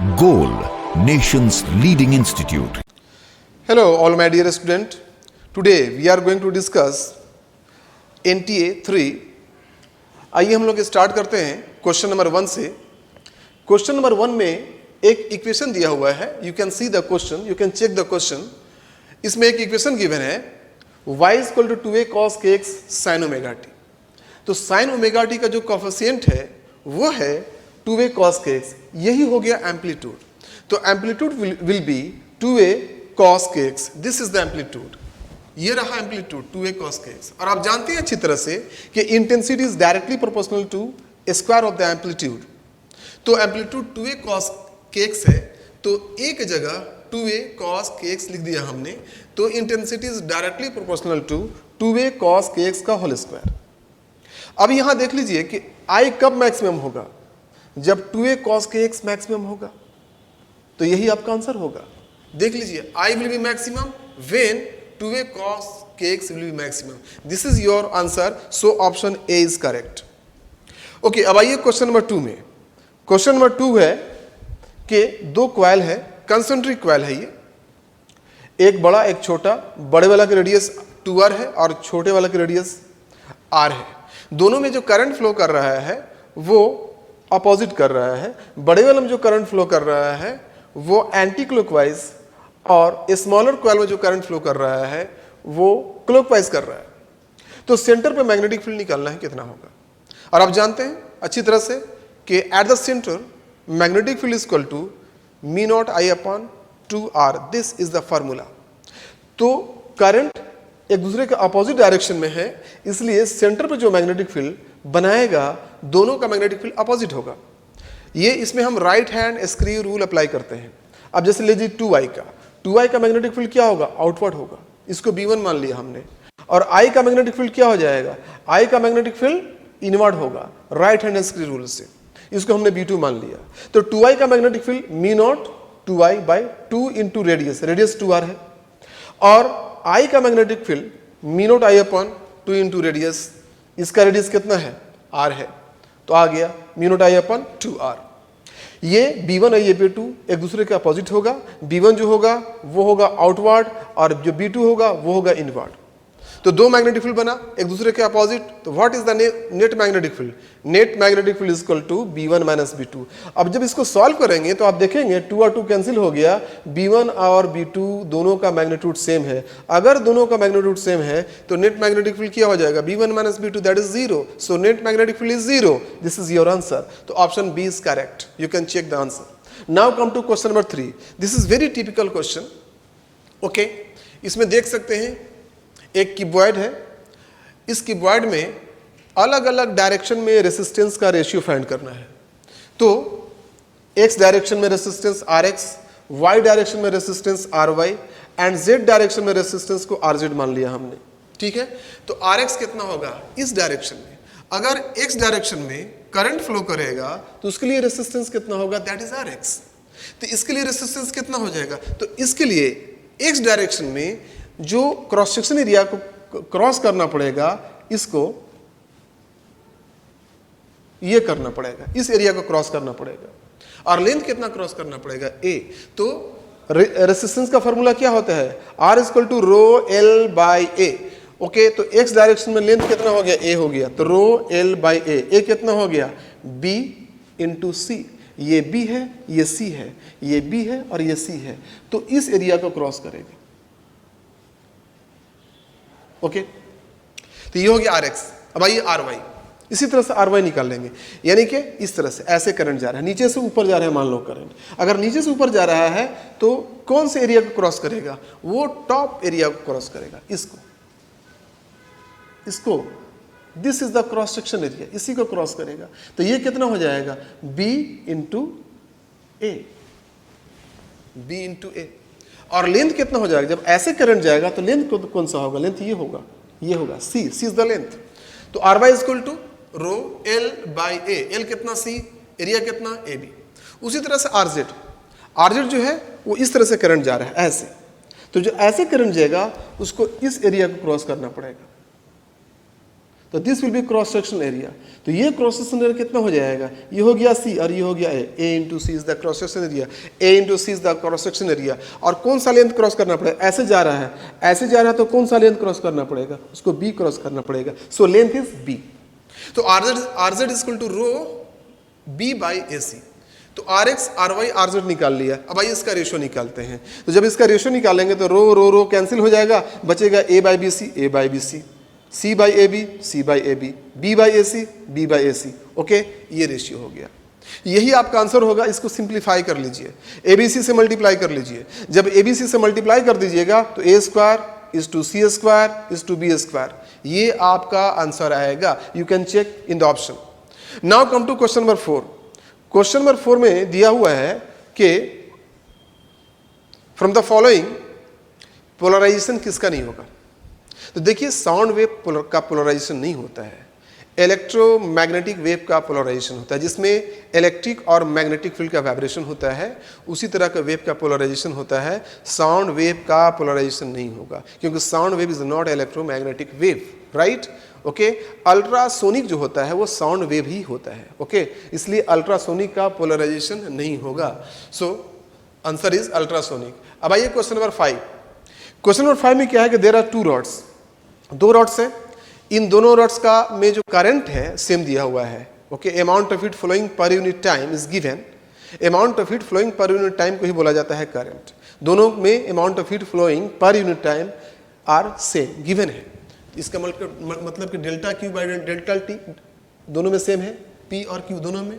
Goal, nation's leading institute. Hello all my dear student. Today we are going to discuss NTA 3. आइए हम लोग start करते हैं question number 1 से. Question number 1 में एक इक्वेशन दिया हुआ है. You can see the question, you can check the question. इसमें एक इक्वेशन गिवन है y equal to 2a cos kx sin omega t. तो sin ओमेगा t का जो कोफिशिएंट है वो है 2a cos kx. यही हो गया एम्पलीट्यूड. तो amplitude will be 2a cos kx. This is the amplitude. ये रहा एम्पलीट्यूड 2a cos kx. और आप जानते हैं अच्छी तरह से कि intensity is directly proportional to square of the amplitude. तो एम्पलीट्यूड 2a cos kx है, तो एक जगह 2a cos kx लिख दिया हमने. तो intensity is directly proportional to 2a cos kx का होल स्क्वायर. अब यहां देख लीजिए कि I कब मैक्सिमम होगा, जब 2a cos kx मैक्सिमम होगा. तो यही आपका आंसर होगा. देख लीजिए I will be maximum when 2a cos kx will be maximum. This is your answer. So option A is correct. Okay, अब आइए क्वेश्चन नंबर 2 में. क्वेश्चन नंबर 2 है कि दो कॉइल है, कंसेंट्रिक कॉइल है. ये एक बड़ा एक छोटा. बड़े वाला की रेडियस 2r है और छोटे वाला की रेडियस r है. दोनों में जो करंट फ्लो कर रहा है वो अपोजिट कर रहा है. बड़े वाले में जो करंट फ्लो कर रहा है वो एंटी क्लॉकवाइज और स्मॉलर कॉइल में जो करंट फ्लो कर रहा है वो क्लॉकवाइज कर रहा है. तो सेंटर पे मैग्नेटिक फील्ड निकालना है कितना होगा. और आप जानते हैं अच्छी तरह से कि at the center magnetic field is equal to mu naught I upon 2r. This is the formula. तो करंट एक दूसरे के अपोजिट डायरेक्शन में है, इसलिए सेंटर पे जो मैग्नेटिक फील्ड बनाएगा दोनों का मैग्नेटिक फील्ड अपोजिट होगा. ये इसमें हम right hand screw rule apply करते हैं. अब जैसे लीजिए 2i का मैग्नेटिक फील्ड क्या होगा, आउटवर्ड होगा. इसको b1 मान लिया हमने. और i का मैग्नेटिक फील्ड क्या हो जाएगा, i का मैग्नेटिक फील्ड इनवर्ड होगा राइट हैंड स्क्रू रूल से. इसको हमने b2 मान लिया. तो 2i का magnetic field me not 2i by 2 into radius 2r है. और I का magnetic field me naught I upon 2 into radius. इसका रेडियस कितना है, r है. तो आ गया मी नॉट आई अपॉन 2r. ये b1 और ये b2 एक दूसरे के अपोजिट होगा. b1 जो होगा वो होगा आउटवर्ड और जो b2 होगा वो होगा इनवर्ड. तो दो मैग्नेटिक फील्ड बना एक दूसरे के अपोजिट. तो what is the net magnetic field. Net magnetic field is equal to b1 minus b2. अब जब इसको सॉल्व करेंगे तो आप देखेंगे 2 और 2 कैंसिल हो गया. b1 और b2 दोनों का मैग्नीट्यूड सेम है. अगर दोनों का मैग्नीट्यूड सेम है तो नेट मैग्नेटिक फील्ड क्या हो जाएगा, b1 minus b2 that is 0. So net magnetic field is 0. This is your answer. तो option B is correct. You can check the answer. Now come to question number 3. This is very typical question. Okay, इसमें देख सकते हैं एक कीबॉर्ड है. इस कीबॉर्ड में अलग अलग डायरेक्शन में रेसिस्टेंस का रेशियो फाइंड करना है. तो x डायरेक्शन में रेसिस्टेंस rx, y डायरेक्शन में resistance ry and z direction में रेसिस्टेंस को rz मान लिया हमने. ठीक है. तो rx कितना होगा इस डायरेक्शन में. अगर x डायरेक्शन में करंट फ्लो करेगा तो उसके लिए रेसिस्टेंस कितना होगा, दैट इज rx. तो इसके लिए रेसिस्टेंस कितना हो जाएगा, तो इसके लिए x डायरेक्शन में जो क्रॉस सेक्शन एरिया को क्रॉस करना पड़ेगा, इसको ये करना पड़ेगा, इस एरिया को क्रॉस करना पड़ेगा. और लेंथ कितना क्रॉस करना पड़ेगा, a. तो रेसिस्टेंस का फॉर्मूला क्या होता है, r equal to rho L by A. Okay, तो x डायरेक्शन में लेंथ कितना हो गया, a हो गया. तो रो एल बाई ए कितना हो गया, b इंटू सी. ये b है, ये c है, ये b है और ये c है. तो इस एरिया को क्रॉस करेगा. ओके, तो ये हो गया rx. अब आइए ry. इसी तरह से ry निकाल लेंगे. यानी कि इस तरह से ऐसे करंट जा रहा है, नीचे से ऊपर जा रहा है मान लो करंट. अगर नीचे से ऊपर जा रहा है तो कौन से एरिया को क्रॉस करेगा, वो टॉप एरिया को क्रॉस करेगा. इसको this is the cross section area, इसी को क्रॉस करेगा. तो ये कितना हो जाएगा, b इंटू ए. और लेंथ कितना हो जाएगा, जब ऐसे करंट जाएगा तो लेंथ कौन सा होगा, लेंथ ये होगा, ये होगा c इज द लेंथ. तो ry is equal to rho L by A. L कितना, c, एरिया कितना, ab. उसी तरह से rz जो है वो इस तरह से करंट जा रहा है ऐसे. तो जो ऐसे करंट जाएगा उसको इस एरिया को क्रॉस करना पड़ेगा. तो this will be cross section area. तो ये क्रॉस सेक्शन एरिया कितना हो जाएगा, ये हो गया सी और ये हो गया A into C is the cross section area, A into C is the cross section area. और कौन सा लेंथ क्रॉस करना पड़ेगा, ऐसे जा रहा है, ऐसे जा रहा है, तो कौन सा लेंथ क्रॉस करना पड़ेगा, उसको बी क्रॉस करना पड़ेगा। So length is B. तो R Z equal to rho B by A C. तो R X R Y R Z निकाल लिया। अब आइए इसका रेशियो निकालते हैं। तो जब इसका रेशियो निकालेंगे तो रो रो रो कैंसिल हो जाएगा, बचेगा A by B C, A by B C, C by A B, C by A B, B by A C, B by A C. Okay, ये रेशियो हो गया। यही आपका आंसर होगा। इसको सिंप्लीफाई कर लीजिए, ए बी सी से मल्टीप्लाई कर लीजिए। जब ए बी सी से मल्टीप्लाई कर दीजिएगा तो A square is to C square is to B square, ये आपका आंसर आएगा। You can check in the option. Now come to question number 4। क्वेश्चन नंबर 4 में दिया हुआ है कि फ्रॉम द फॉलोइंग पोलराइजेशन किसका नहीं होगा। तो देखिए, साउंड वेव का पोलराइजेशन नहीं होता है, इलेक्ट्रोमैग्नेटिक वेव का पोलराइजेशन होता है, जिसमें इलेक्ट्रिक और मैग्नेटिक फील्ड का वाइब्रेशन होता है। उसी तरह का वेव का पोलराइजेशन होता है। साउंड वेव का पोलराइजेशन नहीं होगा, क्योंकि sound wave is not electromagnetic wave, right. Okay, ultrasonic जो होता है वो साउंड वेव ही होता है। ओके, इसलिए अल्ट्रासोनिक का पोलराइजेशन नहीं होगा। So answer is ultrasonic. अब आइए क्वेश्चन नंबर 5। क्वेश्चन नंबर 5 में क्या है कि देयर आर 2 रॉड्स, 2 रॉड्स है। इन दोनों रॉड्स का में जो करंट है सेम दिया हुआ है। Okay, amount of heat flowing per unit time is given. Amount of heat flowing per unit time को ही बोला जाता है करंट। दोनों में amount of heat flowing per unit time are same, given है। इसका मतलब कि delta Q by delta T दोनों में सेम है, पी और क्यू दोनों में।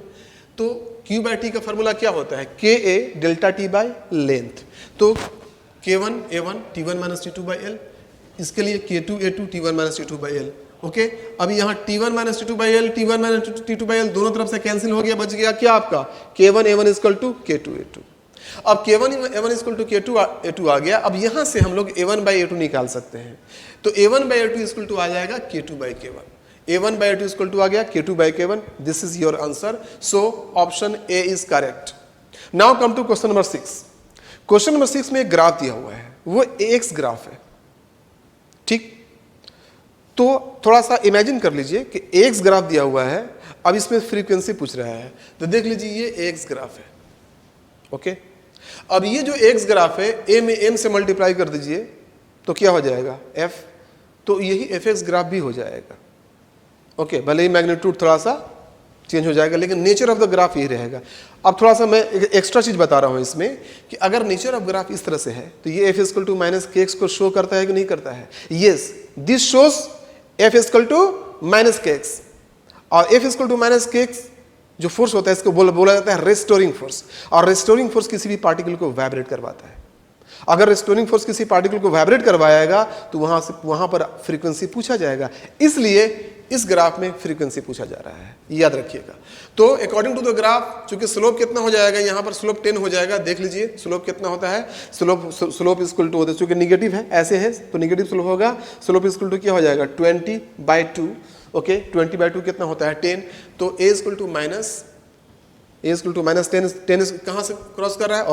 तो क्यू बाई टी का फॉर्मूला क्या होता है, के ए डेल्टा टी बाई लेंथ। तो K1 A1 T1 minus T2 by L, इसके लिए K2 A2 T1 minus T2 by L. Okay, अभी यहाँ T1 minus T2 by L, T1 minus T2 by L दोनों तरफ से कैंसिल हो गया, बच गया क्या आपका K1 A1 equal to K2 A2। अब K1 A1 equal to K2 A2 आ गया। अब यहाँ से हम लोग A1 बाई A2 निकाल सकते हैं। तो A1 by A2 equal to आ जाएगा K2 by K1। A1 by A2 equal to आ गया K2 by K1। This is your answer. So option A is correct. Now come to question number 6। Question number 6 में एक graph दिया हुआ है, वो एक्स ग्राफ है, ठीक। तो थोड़ा सा इमेजिन कर लीजिए कि एक्स ग्राफ दिया हुआ है। अब इसमें फ्रीक्वेंसी पूछ रहा है, तो देख लीजिए ये एक्स ग्राफ है। ओके, अब ये जो एक्स ग्राफ है, ए में एम से मल्टीप्लाई कर दीजिए तो क्या हो जाएगा एफ। तो यही एफ एक्स ग्राफ भी हो जाएगा। ओके, भले ही मैग्नीट्यूड थोड़ा सा चेंज हो जाएगा, लेकिन नेचर ऑफ द ग्राफ यही रहेगा। अब थोड़ा सा मैं एक्स्ट्रा चीज बता रहा हूं इसमें कि अगर नेचर ऑफ ग्राफ इस तरह से है तो ये F equal to minus K X को शो करता है कि नहीं करता है। Yes, this shows F equal to minus K X. और F equal to minus K X जो फोर्स होता है इसको बोला जाता है रेस्टोरिंग फोर्स। और रेस्टोरिंग फोर्स किसी भी पार्टिकल को वाइब्रेट करवाता है। अगर रेस्टोरिंग फोर्स किसी पार्टिकल को वाइब्रेट करवाएगा तो वहां पर फ्रीक्वेंसी पूछा जाएगा। इसलिए इस ग्राफ में फ्रीक्वेंसी पूछा जा रहा है, याद रखिएगा। तो अकॉर्डिंग टू द ग्राफ, चूंकि स्लोप कितना हो जाएगा, यहां पर स्लोप 10 हो जाएगा। देख लीजिए स्लोप कितना होता है, स्लोप इक्वल टू होता है, चूंकि निगेटिव है ऐसे है तो निगेटिव स्लोप होगा। स्लोप इक्वल टू क्या हो जाएगा 20/2। ओके, 20/2 कितना होता है 10। तो ए इक्वल टू माइनस 10 कहाँ से क्रॉस कर रहा है,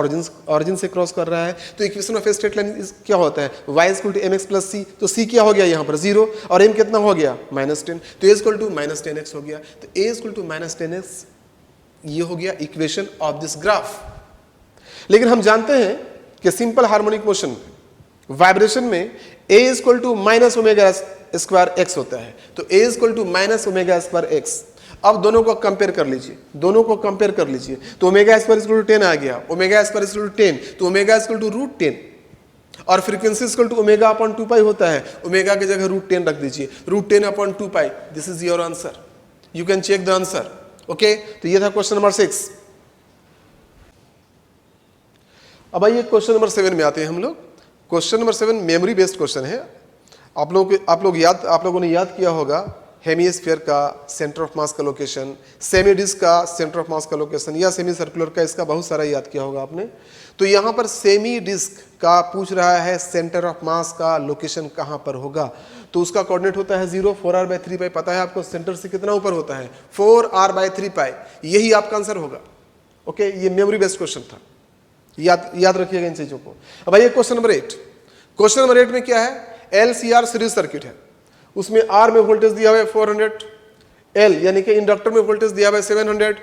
ऑरिजिन से क्रॉस कर रहा है। तो equation of a straight line क्या होता है, y equal to mx plus c। तो c क्या हो गया यहाँ पर 0 और m कितना हो गया -10। तो a इक्वल टू -10x हो गया। तो a इक्वल टू -10x ये हो गया इक्वेशन ऑफ दिस ग्राफ। लेकिन हम जानते हैं कि सिंपल हार्मोनिक मोशन वाइब्रेशन में a equal to minus omega square x होता है। तो a equal to minus omega square x। अब दोनों को कंपेयर कर लीजिए, तो ओमेगा स्क्वायर इक्वल टू 10 आ गया, ओमेगा स्क्वायर इक्वल टू 10, तो ओमेगा इक्वल टू √10 और frequency equal to omega upon 2 pi होता है। ओमेगा की जगह √10 रख दीजिए, √10 upon 2 pi. This is your answer. You can check the answer. Okay, तो ये था क्वेश्चन नंबर 6। अब आइए क्वेश्चन नंबर 7 में आते हैं हम लोग। Question number 7 memory based question है। आप लोगों ने याद किया होगा हेमिस्फीयर का सेंटर ऑफ मास का लोकेशन, सेमी डिस्क का सेंटर ऑफ मास का लोकेशन, या सेमी सर्कुलर का, इसका बहुत सारा याद किया होगा आपने। तो यहाँ पर सेमी डिस्क का पूछ रहा है सेंटर ऑफ मास का लोकेशन कहाँ पर होगा। तो उसका कोऑर्डिनेट होता है 0, 4r/3 पाई। पता है आपको सेंटर से कितना ऊपर होता है 4r/3 पाई। यही आपका आंसर होगा। ओके, ये मेमोरी बेस्ड क्वेश्चन था, याद रखिएगा इन चीजों को। अब आइए क्वेश्चन नंबर 8। क्वेश्चन नंबर 8 में क्या है, LCR सीरीज सर्किट है। उसमें आर में वोल्टेज दिया हुआ है 400, एल यानी कि इंडक्टर में वोल्टेज दिया हुआ है 700।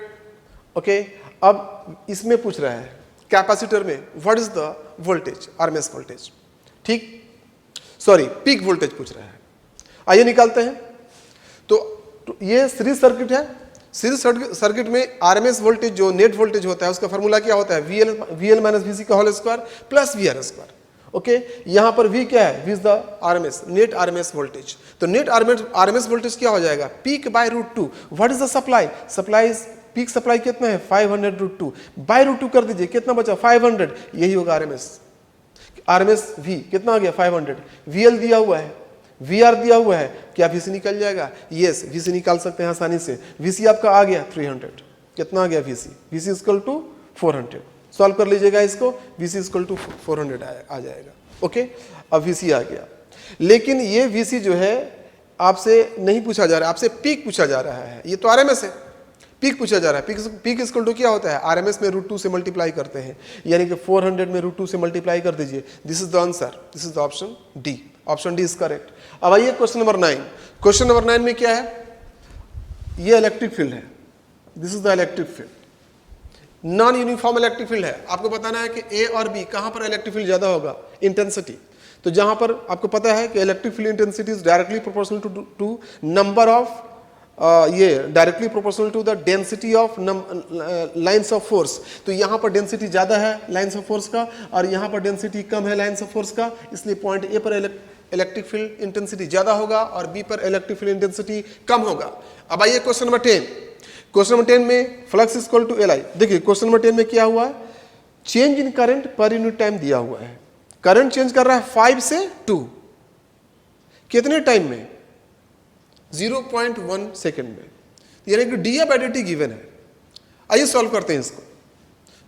ओके, अब इसमें पूछ रहा है कैपेसिटर में what is the voltage, RMS voltage, ठीक, सॉरी पीक वोल्टेज पूछ रहा है। आइए निकालते हैं। तो ये सीरीज सर्किट है, सीरीज सर्किट में आरएमएस वोल्टेज जो नेट वोल्टेज होता है उसका फॉर्मूला क्या होता है, वीएल माइनस वीसी का whole square plus VR square. Okay, यहां पर V क्या है, V is the RMS, net RMS voltage. तो नेट आरएमएस वोल्टेज क्या हो जाएगा, peak bye √2। What is the supply, supply peak supply कितना है 500 √2 बाय √2 कर दीजिए, कितना बचा 500, यही होगा आरएमएस। आरएमएस V कितना आ गया 500, वीएल दिया हुआ है, वीआर दिया हुआ है, क्या वीसी निकल जाएगा, यस वीसी निकाल सकते हैं आसानी से। वीसी आपका आ गया 300, कितना आ गया VC, VC equal to 400। Solve कर लीजिएगा इसको, वीसी इक्वल टू 400 आ जाएगा। ओके, अब वीसी आ गया, लेकिन ये वीसी जो है आपसे नहीं पूछा जा रहा है, आपसे पीक पूछा जा रहा है। ये तो आरएमएस है, पीक पूछा जा रहा है। पीक इक्वल टू क्या होता है, आरएमएस में √2 से मल्टीप्लाई करते हैं, यानी कि 400 में √2 से मल्टीप्लाई कर दीजिए। This is the answer, this is the option D, option D is correct. अब आइए क्वेश्चन नंबर 9। क्वेश्चन नंबर 9 में क्या है, ये इलेक्ट्रिक फील्ड है, this is the electric field, non uniform electric field है। आपको बताना है कि ए और बी कहां पर इलेक्ट्रिक फील्ड ज्यादा होगा, इंटेंसिटी। तो जहां पर आपको पता है कि electric field intensity is directly proportional to number of ये directly proportional to the density of lines of force. तो यहाँ पर डेंसिटी ज़्यादा है लाइंस ऑफ फोर्स का, और यहाँ पर डेंसिटी कम है लाइंस ऑफ फोर्स का, इसलिए पॉइंट ए पर इलेक्ट्रिक फील्ड इंटेंसिटी ज़्यादा होगा और बी पर इलेक्ट्रिक फील्ड इंटेंसिटी कम होगा। अब आइए क्वेश्चन नंबर 10। क्वेश्चन नंबर 10 में flux equal to L I. देखिए क्वेश्चन नंबर 10 में क्या हुआ है, change in current per unit time दिया हुआ है। करंट चेंज कर रहा है 5 से 2, कितने टाइम में, 0.1 सेकेंड में, यानी कि D by D T given है। आइए सॉल्व करते हैं इसको।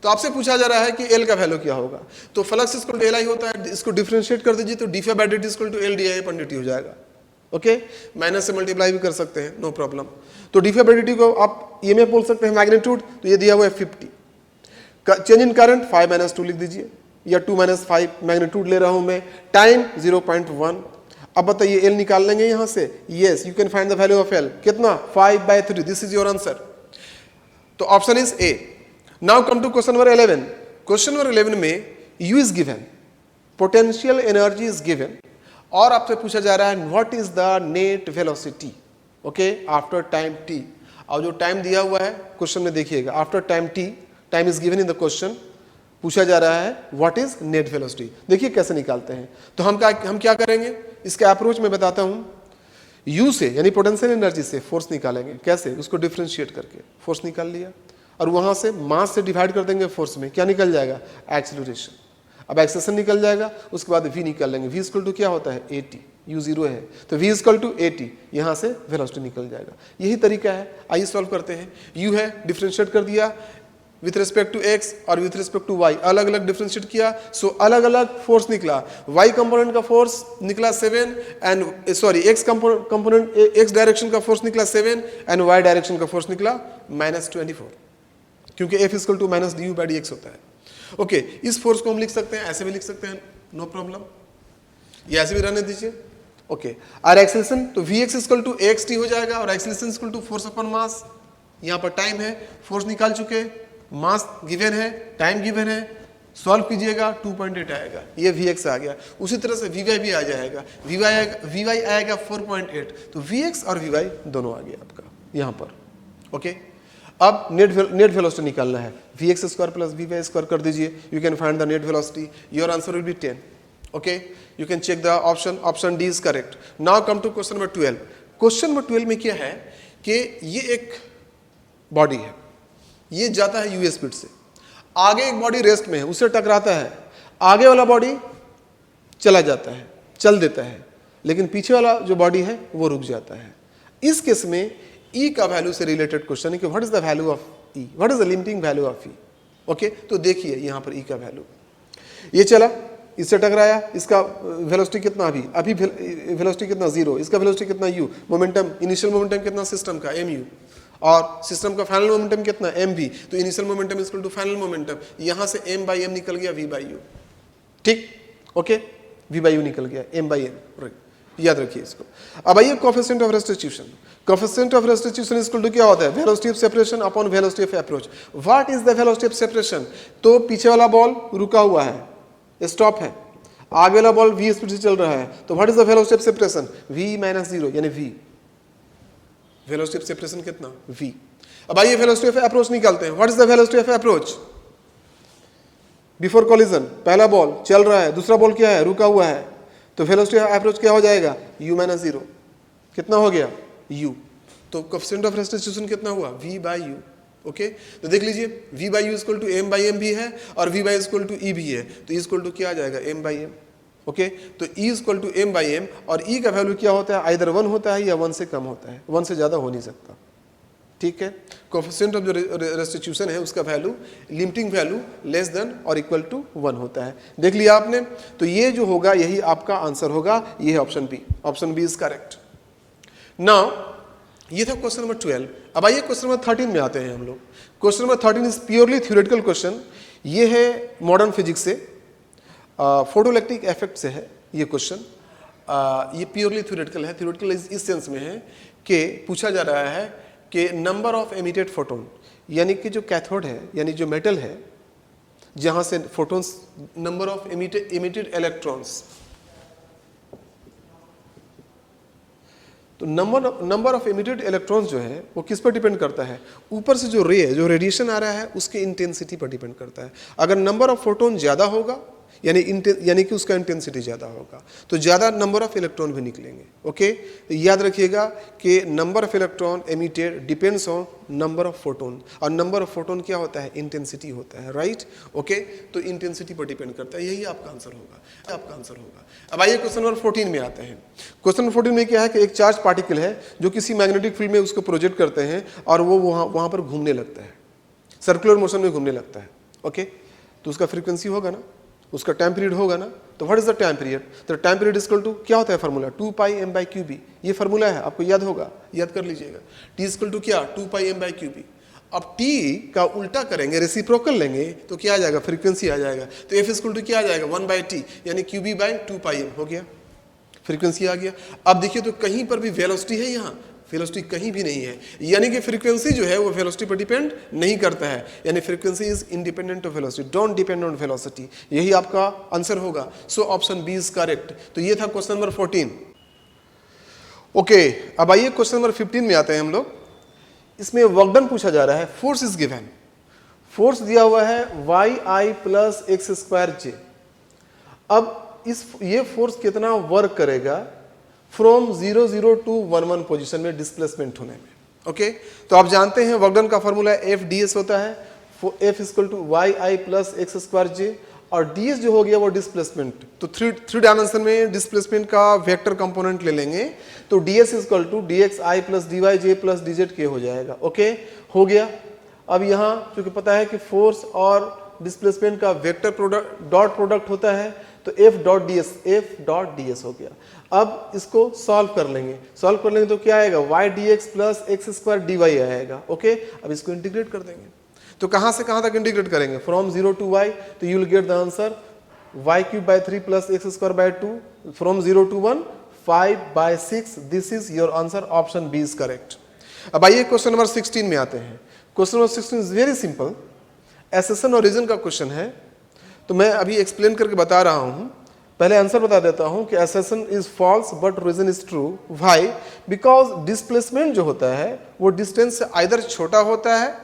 तो आपसे पूछा जा रहा है कि एल का वैल्यू क्या होगा, तो flux equal to L I होता है, इसको डिफरेंशिएट कर दीजिए तो D by D T equal to L D I upon D T हो जाएगा। ओके, माइनस से मल्टीप्लाई भी कर सकते हैं, नो प्रॉब्लम। तो डी बाई डी टी को आप ये में बोल सकते हैं मैग्नीट्यूड, तो ये दिया हुआ है 50। चेंज इन करंट 5 - 2 लिख दीजिए, या 2 - 5 मैग्नीट्यूड ले रहा हूं मैं, टाइम 0.1। अब बताइए एल निकाल लेंगे यहां से, yes you can find the value of L, कितना 5/3, दिस इज योर आंसर। तो option is A. Now come to question number 11। Question number 11 में U is given, potential energy is given, और आपसे पूछा जा रहा है what is the net velocity, okay, after time T. और जो टाइम दिया हुआ है क्वेश्चन में देखिएगा, after time T, time is given in the question, पूछा जा रहा है व्हाट इज नेट वेलोसिटी। देखिए कैसे निकालते हैं। तो हम क्या करेंगे, इसका अप्रोच मैं बताता हूं। यू से यानी पोटेंशियल एनर्जी से फोर्स निकालेंगे, कैसे, उसको डिफरेंशिएट करके फोर्स निकाल लिया, और वहां से मास से डिवाइड कर देंगे फोर्स में, क्या निकल जाएगा, एक्सीलरेशन। अब एक्सेलरेशन निकल जाएगा, उसके बाद वी निकाल लेंगे, वी इक्वल टू क्या होता है 80, यू 0 है तो वी इक्वल टू 80, यहां से वेलोसिटी निकल जाएगा। यही तरीका है। आइए सॉल्व करते हैं। यू है, डिफरेंशिएट कर दिया विथ रिस्पेक्ट टू एक्स और विथ रिस्पेक्ट टू वाई, अलग अलग डिफरेंशिएट किया, सो अलग अलग फोर्स निकला। वाई कंपोनेंट का फोर्स निकला 7 and sorry X component X direction का फोर्स निकला 7 एंड वाई डायरेक्शन का फोर्स निकला -24, क्योंकि F equal to minus D U by D X होता है। ओके, इस फोर्स को हम लिख सकते हैं, ऐसे भी लिख सकते हैं, नो प्रॉब्लम, ये ऐसे भी रहने दीजिए। ओके, और एक्सेलरेशन तो V X equal to X T हो जाएगा, और acceleration equal to force upon mass. यहाँ पर टाइम है, फोर्स निकाल चुके, मास गिवन है, टाइम गिवन है, सॉल्व कीजिएगा 2.8 आएगा, ये वी एक्स आ गया। उसी तरह से वी वाई भी आ जाएगा, वी वाई आएगा 4.8, तो वी एक्स और वी वाई दोनों आ गया आपका यहाँ पर। ओके, अब नेट वेलोसिटी निकालना है, V X square plus V Y square कर दीजिए, you can find the net velocity, your answer will be 10। Okay, you can check the option D is correct. Now come to question number 12। Question number 12 में क्या है कि ये एक body है, ये जाता है यू स्पीड से, आगे एक बॉडी रेस्ट में है, उससे टकराता है, आगे वाला बॉडी चला जाता है, चल देता है, लेकिन पीछे वाला जो बॉडी है वो रुक जाता है। इस केस में ई का वैल्यू से रिलेटेड क्वेश्चन है कि what is the value of E, what is the limiting value of E. Okay, तो देखिए यहाँ पर ई का वैल्यू, ये चला, इससे टकराया, इसका वेलोसिटी कितना, अभी वेलोसिटी कितना 0, इसका वेलोसिटी कितना u, मोमेंटम, इनिशियल मोमेंटम कितना सिस्टम का mu, और सिस्टम का फाइनल मोमेंटम कितना mv, तो initial momentum equal to final momentum, यहां से m/m निकल गया v/u, ठीक। ओके, v/u निकल गया, m/m, याद रखिए इसको। अब आइए coefficient of restitution. Coefficient of restitution is equal to क्या होता है? Velocity of separation upon velocity of approach. What is the velocity of separation? तो पीछे वाला बॉल रुका हुआ है, स्टॉप है, आगे वाला बॉल v स्पीड से चल रहा है, तो what is the velocity of separation? v minus 0 यानी v। वेलोसिटी ऑफ सेपरेशन कितना? v। अब आइए वेलोसिटी ऑफ अप्रोच निकालते हैं। What is the velocity of approach? Before collision पहला बॉल चल रहा है, दूसरा बॉल क्या है? रुका हुआ है, तो वेलोसिटी ऑफ अप्रोच क्या हो जाएगा? u minus 0। कितना हो गया? u। तो कोएफिशिएंट ऑफ रेस्टिट्यूशन कितना हुआ? v by u। ओके, तो देख लीजिए v by U equal to m by m भी है और v by equal to e भी है, तो इक्वल टू क्या आ जाएगा? m by m। ओके, तो e equal to m by m और e का वैल्यू क्या होता है? आइदर 1 होता है या 1 से कम होता है, 1 से ज़्यादा हो नहीं सकता। ठीक है, कोएफिशिएंट ऑफ जो रेस्टिट्यूशन है उसका value limiting value less than और इक्वल टू 1 होता है। देख लिया आपने, तो ये जो होगा यही आपका आंसर होगा, ये है option B. Option B is correct. Now ये था क्वेश्चन नंबर 12। अब आइए क्वेश्चन नंबर 13 में आते हैं हम लोग। Question number 13 is purely theoretical question. ये है मॉडर्न फिजिक्स से, फोटोइलेक्ट्रिक इफेक्ट से है ये क्वेश्चन। ये प्योरली थ्योरेटिकल है। थ्योरेटिकल इस सेंस में है कि पूछा जा रहा है कि नंबर ऑफ एमिटेड फोटोन, यानी कि जो कैथोड है यानी जो मेटल है जहां से photons, number of emitted electrons, तो नंबर ऑफ एमिटेड इलेक्ट्रॉन्स जो है वो किस पर डिपेंड करता है? ऊपर से जो रे है, जो रेडिएशन आ रहा है उसके इंटेंसिटी पर डिपेंड करता है। अगर नंबर ऑफ फोटोन ज़्यादा होगा यानी कि उसका इंटेंसिटी ज़्यादा होगा, तो ज़्यादा नंबर ऑफ इलेक्ट्रॉन भी निकलेंगे। ओके, तो याद रखिएगा कि number of electron emitted depends on number of photon, और नंबर ऑफ फोटोन क्या होता है? इंटेंसिटी होता है, राइट। ओके, तो इंटेंसिटी पर डिपेंड करता है, यही आपका आंसर होगा, आपका आंसर होगा। अब आइए क्वेश्चन नंबर 14 में आते हैं। क्वेश्चन नंबर 14 में क्या है कि एक चार्ज पार्टिकल है जो किसी मैग्नेटिक फील्ड में उसको प्रोजेक्ट करते हैं और वो वहाँ पर घूमने लगता है, सर्कुलर मोशन में घूमने लगता है। ओके, तो उसका फ्रीक्वेंसी होगा ना, उसका टाइम पीरियड होगा ना, तो what is the time period? तो टाइम पीरियड इक्वल टू क्या होता है formula? 2 pi m by Q B. ये फार्मूला है, आपको याद होगा, याद कर लीजिएगा। t इक्वल टू क्या? 2 pi m by Q B. अब t का उल्टा करेंगे, रेसिप्रोकल लेंगे, तो क्या आ जाएगा? फ्रीक्वेंसी आ जाएगा। तो f इक्वल टू क्या आ जाएगा? 1 बाई टी यानी Q B by 2 pi m हो गया, फ्रीक्वेंसी आ गया। अब देखिए तो कहीं पर भी वेलोसिटी है, यहाँ वेलोसिटी कहीं भी नहीं है, यानी कि फ्रीक्वेंसी जो है वो वेलोसिटी पर डिपेंड नहीं करता है, यानी frequency is independent of velocity, don't depend on velocity. यही आपका आंसर होगा। So option B is correct. तो ये था क्वेश्चन नंबर 14। ओके, अब आइए क्वेश्चन नंबर 15 में आते हैं हम लोग। इसमें वर्क डन पूछा जा रहा है। फोर्स इज गिवन, फोर्स दिया हुआ है y plus X square J. अब ये फोर्स कितना वर्क करेगा फ्रॉम 0 0 टू 1 1 पोजीशन में डिस्प्लेसमेंट होने में। ओके, तो आप जानते हैं वर्क डन का फॉर्मूला एफ डी एस होता है, F equal to y plus X square J, और डी एस जो हो गया वो डिस्प्लेसमेंट। तो थ्री डायमेंशन में डिस्प्लेसमेंट का वेक्टर कंपोनेंट ले लेंगे, तो D S equal to D x I plus D Y J plus D Z के हो जाएगा। ओके, हो गया। अब यहाँ क्योंकि पता है कि फोर्स और डिस्प्लेसमेंट का वेक्टर प्रोडक्ट डॉट प्रोडक्ट होता है, तो एफ डॉट डी एस हो गया। अब इसको सॉल्व कर लेंगे, सॉल्व कर लेंगे तो क्या आएगा? Y D X plus X square D Y आएगा। ओके, अब इसको इंटीग्रेट कर देंगे, तो कहाँ से कहाँ तक इंटीग्रेट करेंगे? फ्रॉम 0 टू y, तो you will get the answer y cube by 3 plus X square by 2, from 0 to 1 5 by 6। This is your answer, option B is correct. अब आइए क्वेश्चन नंबर 16 में आते हैं। Question number 16 is very simple, assertion और reason का question है, तो मैं अभी एक्सप्लेन करके बता रहा हूं। पहले आंसर बता देता हूं कि assertion is false but reason is true. Why? Because displacement जो होता है वो डिस्टेंस से आइदर छोटा होता है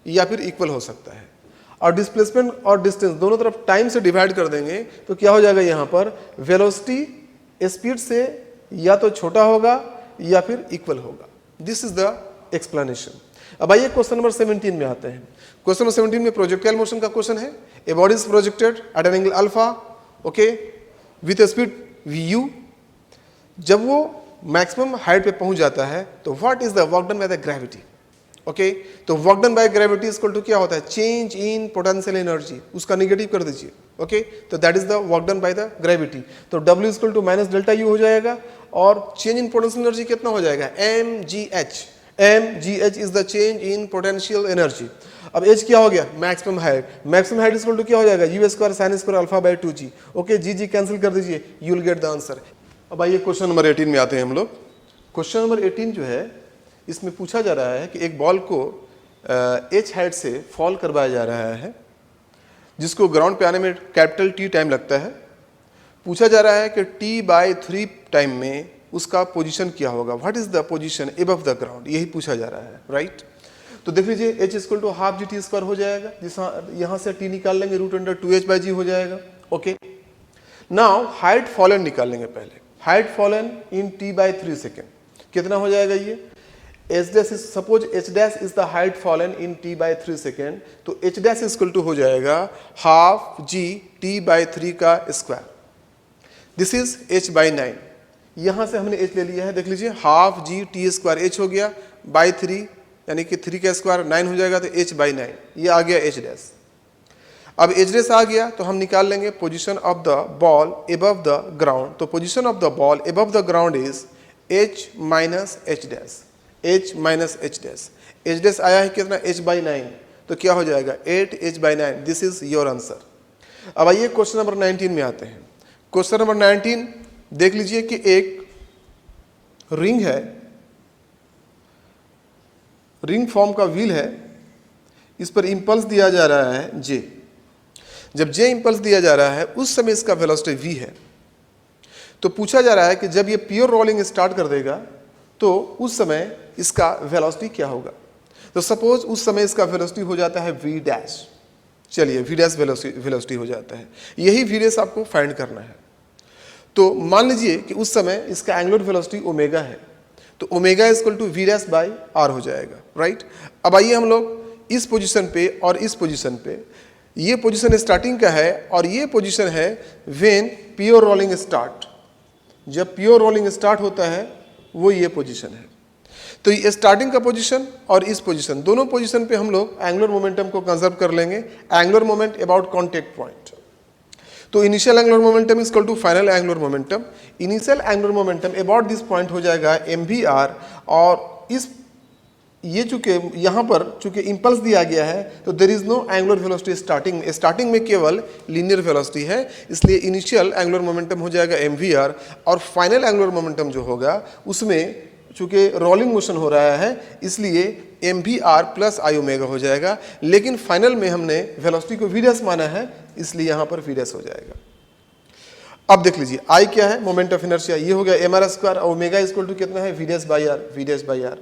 या फिर इक्वल हो सकता है, और डिस्प्लेसमेंट और डिस्टेंस दोनों तरफ टाइम से डिवाइड कर देंगे तो क्या हो जाएगा? यहाँ पर वेलोसिटी स्पीड से या तो छोटा होगा या फिर इक्वल होगा। This is the explanation. अब आइए क्वेश्चन नंबर 17 में आते हैं। क्वेश्चन नंबर 17 में प्रोजेक्टाइल मोशन का क्वेश्चन है। A body is projected at an angle alpha, okay, with A speed vu। जब वो मैक्सिमम हाइट पे पहुंच जाता है तो what is the work done by the gravity? Okay, तो work done by gravity equal to क्या होता है? चेंज इन पोटेंशियल एनर्जी, उसका नेगेटिव कर दीजिए। ओके, तो that is the work done by the gravity. तो W equal to minus delta U हो जाएगा, और चेंज इन पोटेंशियल एनर्जी कितना हो जाएगा? mgh। mgh is the change in potential energy. अब एच क्या हो गया? Maximum height. Maximum height equal to क्या हो जाएगा? U square sine square alpha by 2g। Okay, G cancel कर दीजिए, you will get the answer. अब आइए क्वेश्चन नंबर 18 में आते हैं हम लोग। क्वेश्चन नंबर 18 जो है, इसमें पूछा जा रहा है कि एक बॉल को एच हाइट से फॉल करवाया जा रहा है, जिसको ग्राउंड पे आने में कैपिटल टी टाइम लगता है। पूछा जा रहा है कि t/3 टाइम में उसका पोजीशन क्या होगा, what is the position above the ground, यही पूछा जा रहा है, राइट। तो देख लीजिए h = ½ GT² हो जाएगा, जिस यहाँ से t निकाल लेंगे √2h/g हो जाएगा। ओके, नाउ हाइट फॉलन निकाल लेंगे पहले। Height fallen in t/3 second कितना हो जाएगा ये, suppose h' is the height fallen in t/3 second, तो h' हो जाएगा ½ g t/3 का स्क्वायर। This is h/9। यहाँ से हमने h ले लिया है, देख लीजिए ½ g t² h हो गया बाई 3, यानी कि 3 का स्क्वायर 9 हो जाएगा, तो h/9 ये आ गया h'। अब h' आ गया तो हम निकाल लेंगे position of the ball above the ground. तो position of the ball above the ground is h minus h', h minus h'। h' आया है कितना, h/9, तो क्या हो जाएगा 8h/9। This is your answer. अब आइए क्वेश्चन नंबर 19 में आते हैं। क्वेश्चन नंबर 19 देख लीजिए कि एक रिंग है, रिंग फॉर्म का व्हील है, इस पर इंपल्स दिया जा रहा है J। जब J इंपल्स दिया जा रहा है उस समय इसका वेलोसिटी V है। तो पूछा जा रहा है कि जब ये प्योर रोलिंग स्टार्ट कर देगा तो उस समय इसका वेलोसिटी क्या होगा। तो सपोज उस समय इसका वेलोसिटी हो जाता है V'। चलिए V' वेलोसिटी हो जाता है, यही V' आपको फाइंड करना है। तो मान लीजिए कि उस समय इसका एंगुलर वेलोसिटी ओमेगा है, तो ओमेगा = V'/r हो जाएगा, राइट। अब आइए हम लोग इस पोजीशन पे और इस पोजीशन पे, ये पोजीशन स्टार्टिंग का है और ये पोजीशन है व्हेन प्योर रोलिंग स्टार्ट। जब प्योर रोलिंग स्टार्ट होता है वो ये पोजीशन है। तो ये स्टार्टिंग का पोजीशन और इस पोजीशन, दोनों पोजीशन पे हम लोग एंगुलर मोमेंटम को कंजर्व कर लेंगे। Angular moment about contact point, तो initial angular momentum = final angular momentum. Initial angular momentum about this point हो जाएगा mvr, और इस ये चूंकि यहाँ पर चूंकि इंपल्स दिया गया है तो there is no angular velocity starting में केवल लीनियर वेलोसिटी है, इसलिए इनिशियल एंगुलर मोमेंटम हो जाएगा mvr, और फाइनल एंगुलर मोमेंटम जो होगा उसमें चूंकि रोलिंग मोशन हो रहा है इसलिए mvr + i⍵ हो जाएगा। लेकिन फाइनल में हमने वेलोसिटी को v' माना है, इसलिए यहाँ पर v' हो जाएगा। अब देख लीजिए i क्या है, मोमेंट ऑफ इनर्शिया, ये हो गया mr², ओमेगा = कितना है V'/r।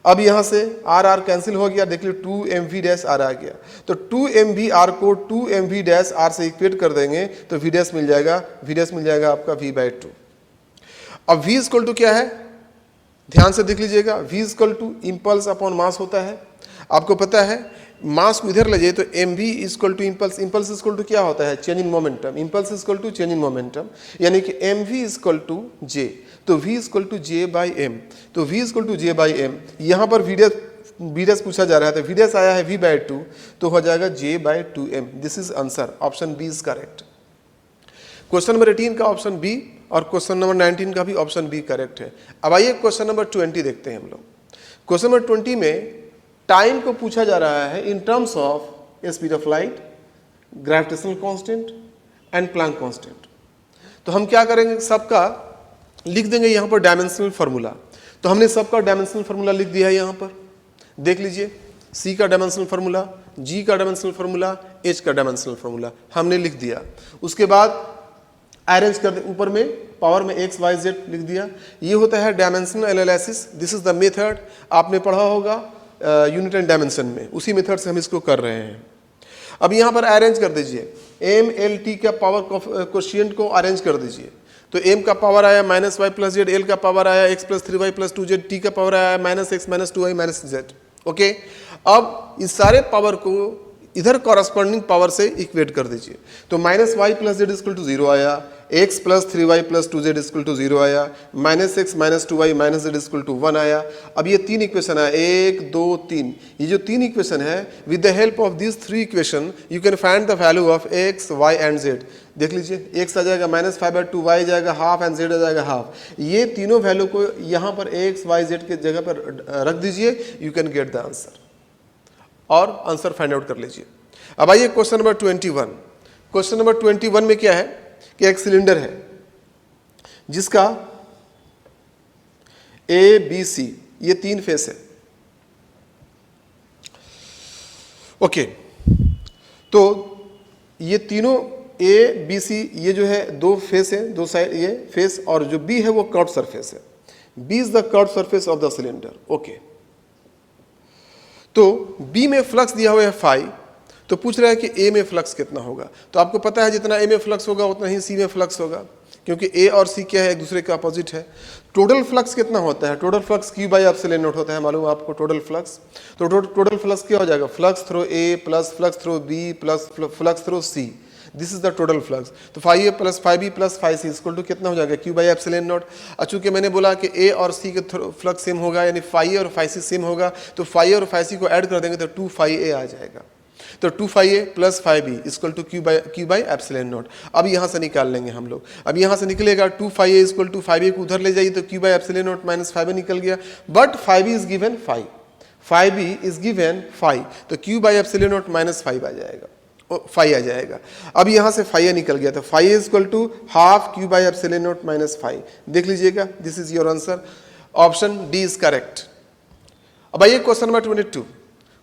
अब यहाँ से r कैंसिल हो गया, देख लीजिए 2mv'r आ गया। तो 2mvr को 2mv'r से इक्वेट कर देंगे तो v' मिल जाएगा, v' मिल जाएगा आपका v/2। अब v = क्या है, ध्यान से देख लीजिएगा, v = इम्पल्स अपॉन मास होता है। आपको पता है मास को इधर ले जाइए तो mv = इम्पल्स, इम्पल्स = क्या होता है, change in momentum, impulse = change in momentum, यानी कि mv = j, तो v = j/m, तो v = j/m। यहाँ पर v' पूछा जा रहा है, तो v' आया है v/2, तो हो जाएगा j/2m। This is answer, option B is correct. Question number 18 का ऑप्शन बी और क्वेश्चन नंबर 19 का भी ऑप्शन बी करेक्ट है। अब आइए क्वेश्चन नंबर 20 देखते हैं हम लोग। क्वेश्चन नंबर 20 में टाइम को पूछा जा रहा है in terms of speed of light, gravitational constant and Planck constant. तो हम क्या करेंगे, सबका लिख देंगे यहाँ पर डायमेंशनल फार्मूला। तो हमने सबका डायमेंशनल फार्मूला लिख दिया है यहाँ पर, देख लीजिए, C का डायमेंशनल फार्मूला, G का डायमेंशनल फार्मूला, H का डायमेंशनल फार्मूला हमने लिख दिया। उसके बाद अरेंज कर दे, ऊपर में पावर में x y z लिख दिया। ये होता है dimensional analysis, this is the method, आपने पढ़ा होगा यूनिट एंड डायमेंशन में, उसी मेथड से हम इसको कर रहे हैं। अब यहाँ पर अरेंज कर दीजिए, m l t का पावर कोशिएंट को अरेंज कर दीजिए। तो m का पावर आया -y + z, l का पावर आया x + 3y + 2z, t का पावर आया -x - 2y - z। ओके, अब इस सारे पावर को इधर कॉरस्पॉन्डिंग पावर से इक्वेट कर दीजिए। तो -y + z = 0 आया, x + 3y + 2z = 0 आया, -x - 2y - z = 1 आया। अब ये तीन इक्वेशन है, 1 2 3, ये जो तीन इक्वेशन है, with the help of this three equation you can find the value of x, y and z। देख लीजिए, x आ जाएगा -5/2, y जाएगा ½ एंड z आ जाएगा ½। ये तीनों वैल्यू को यहाँ पर x, y, z के जगह पर रख दीजिए, you can get the answer, और आंसर फाइंड आउट कर लीजिए। अब आइए क्वेश्चन नंबर 21। क्वेश्चन नंबर 21 में क्या है कि एक सिलेंडर है जिसका ए बी सी ये 3 फेस है। ओके, तो ये तीनों ए बी सी ये जो है 2 फेस है, 2 साइड ये फेस, और जो बी है वो कर्व सरफेस है। B is the curve surface of the cylinder. Okay, तो बी में फ्लक्स दिया हुआ है फाई, तो पूछ रहा है कि ए में फ्लक्स कितना होगा। तो आपको पता है जितना ए में फ्लक्स होगा उतना ही सी में फ्लक्स होगा, क्योंकि ए और सी क्या है, एक दूसरे के अपोजिट है। टोटल फ्लक्स कितना होता है? Total flux Q by epsilon naught होता है, मालूम है आपको टोटल फ्लक्स। तो टोटल फ्लक्स क्या हो जाएगा? Flux through A plus flux through B plus flux through C, this is the total flux. तो phi A plus phi B plus phi C equal to कितना हो जाएगा? Q by epsilon naught. चूंकि मैंने बोला कि ए और सी के फ्लक्स सेम होगा, यानी फाई ए और फाई सी सेम होगा, तो फाई ए और फाई सी को ऐड कर देंगे तो 2 फाई ए आ जाएगा। तो 2 phi A plus phi B equal to Q by epsilon naught. अब यहाँ से निकाल लेंगे हम लोग। अब यहाँ से निकलेगा 2 phi A equal to phi B को उधर ले जाइए तो Q by epsilon naught minus phi B निकल गया, but phi B is given phi, phi B is given phi, तो Q by epsilon naught minus five आ जाएगा, फाई आ जाएगा। अब यहाँ से फाई ए निकल गया, तो phi A equal to half Q by epsilon naught minus five. देख लीजिएगा, this is your answer. Option D is correct. अब आइए क्वेश्चन नंबर 22।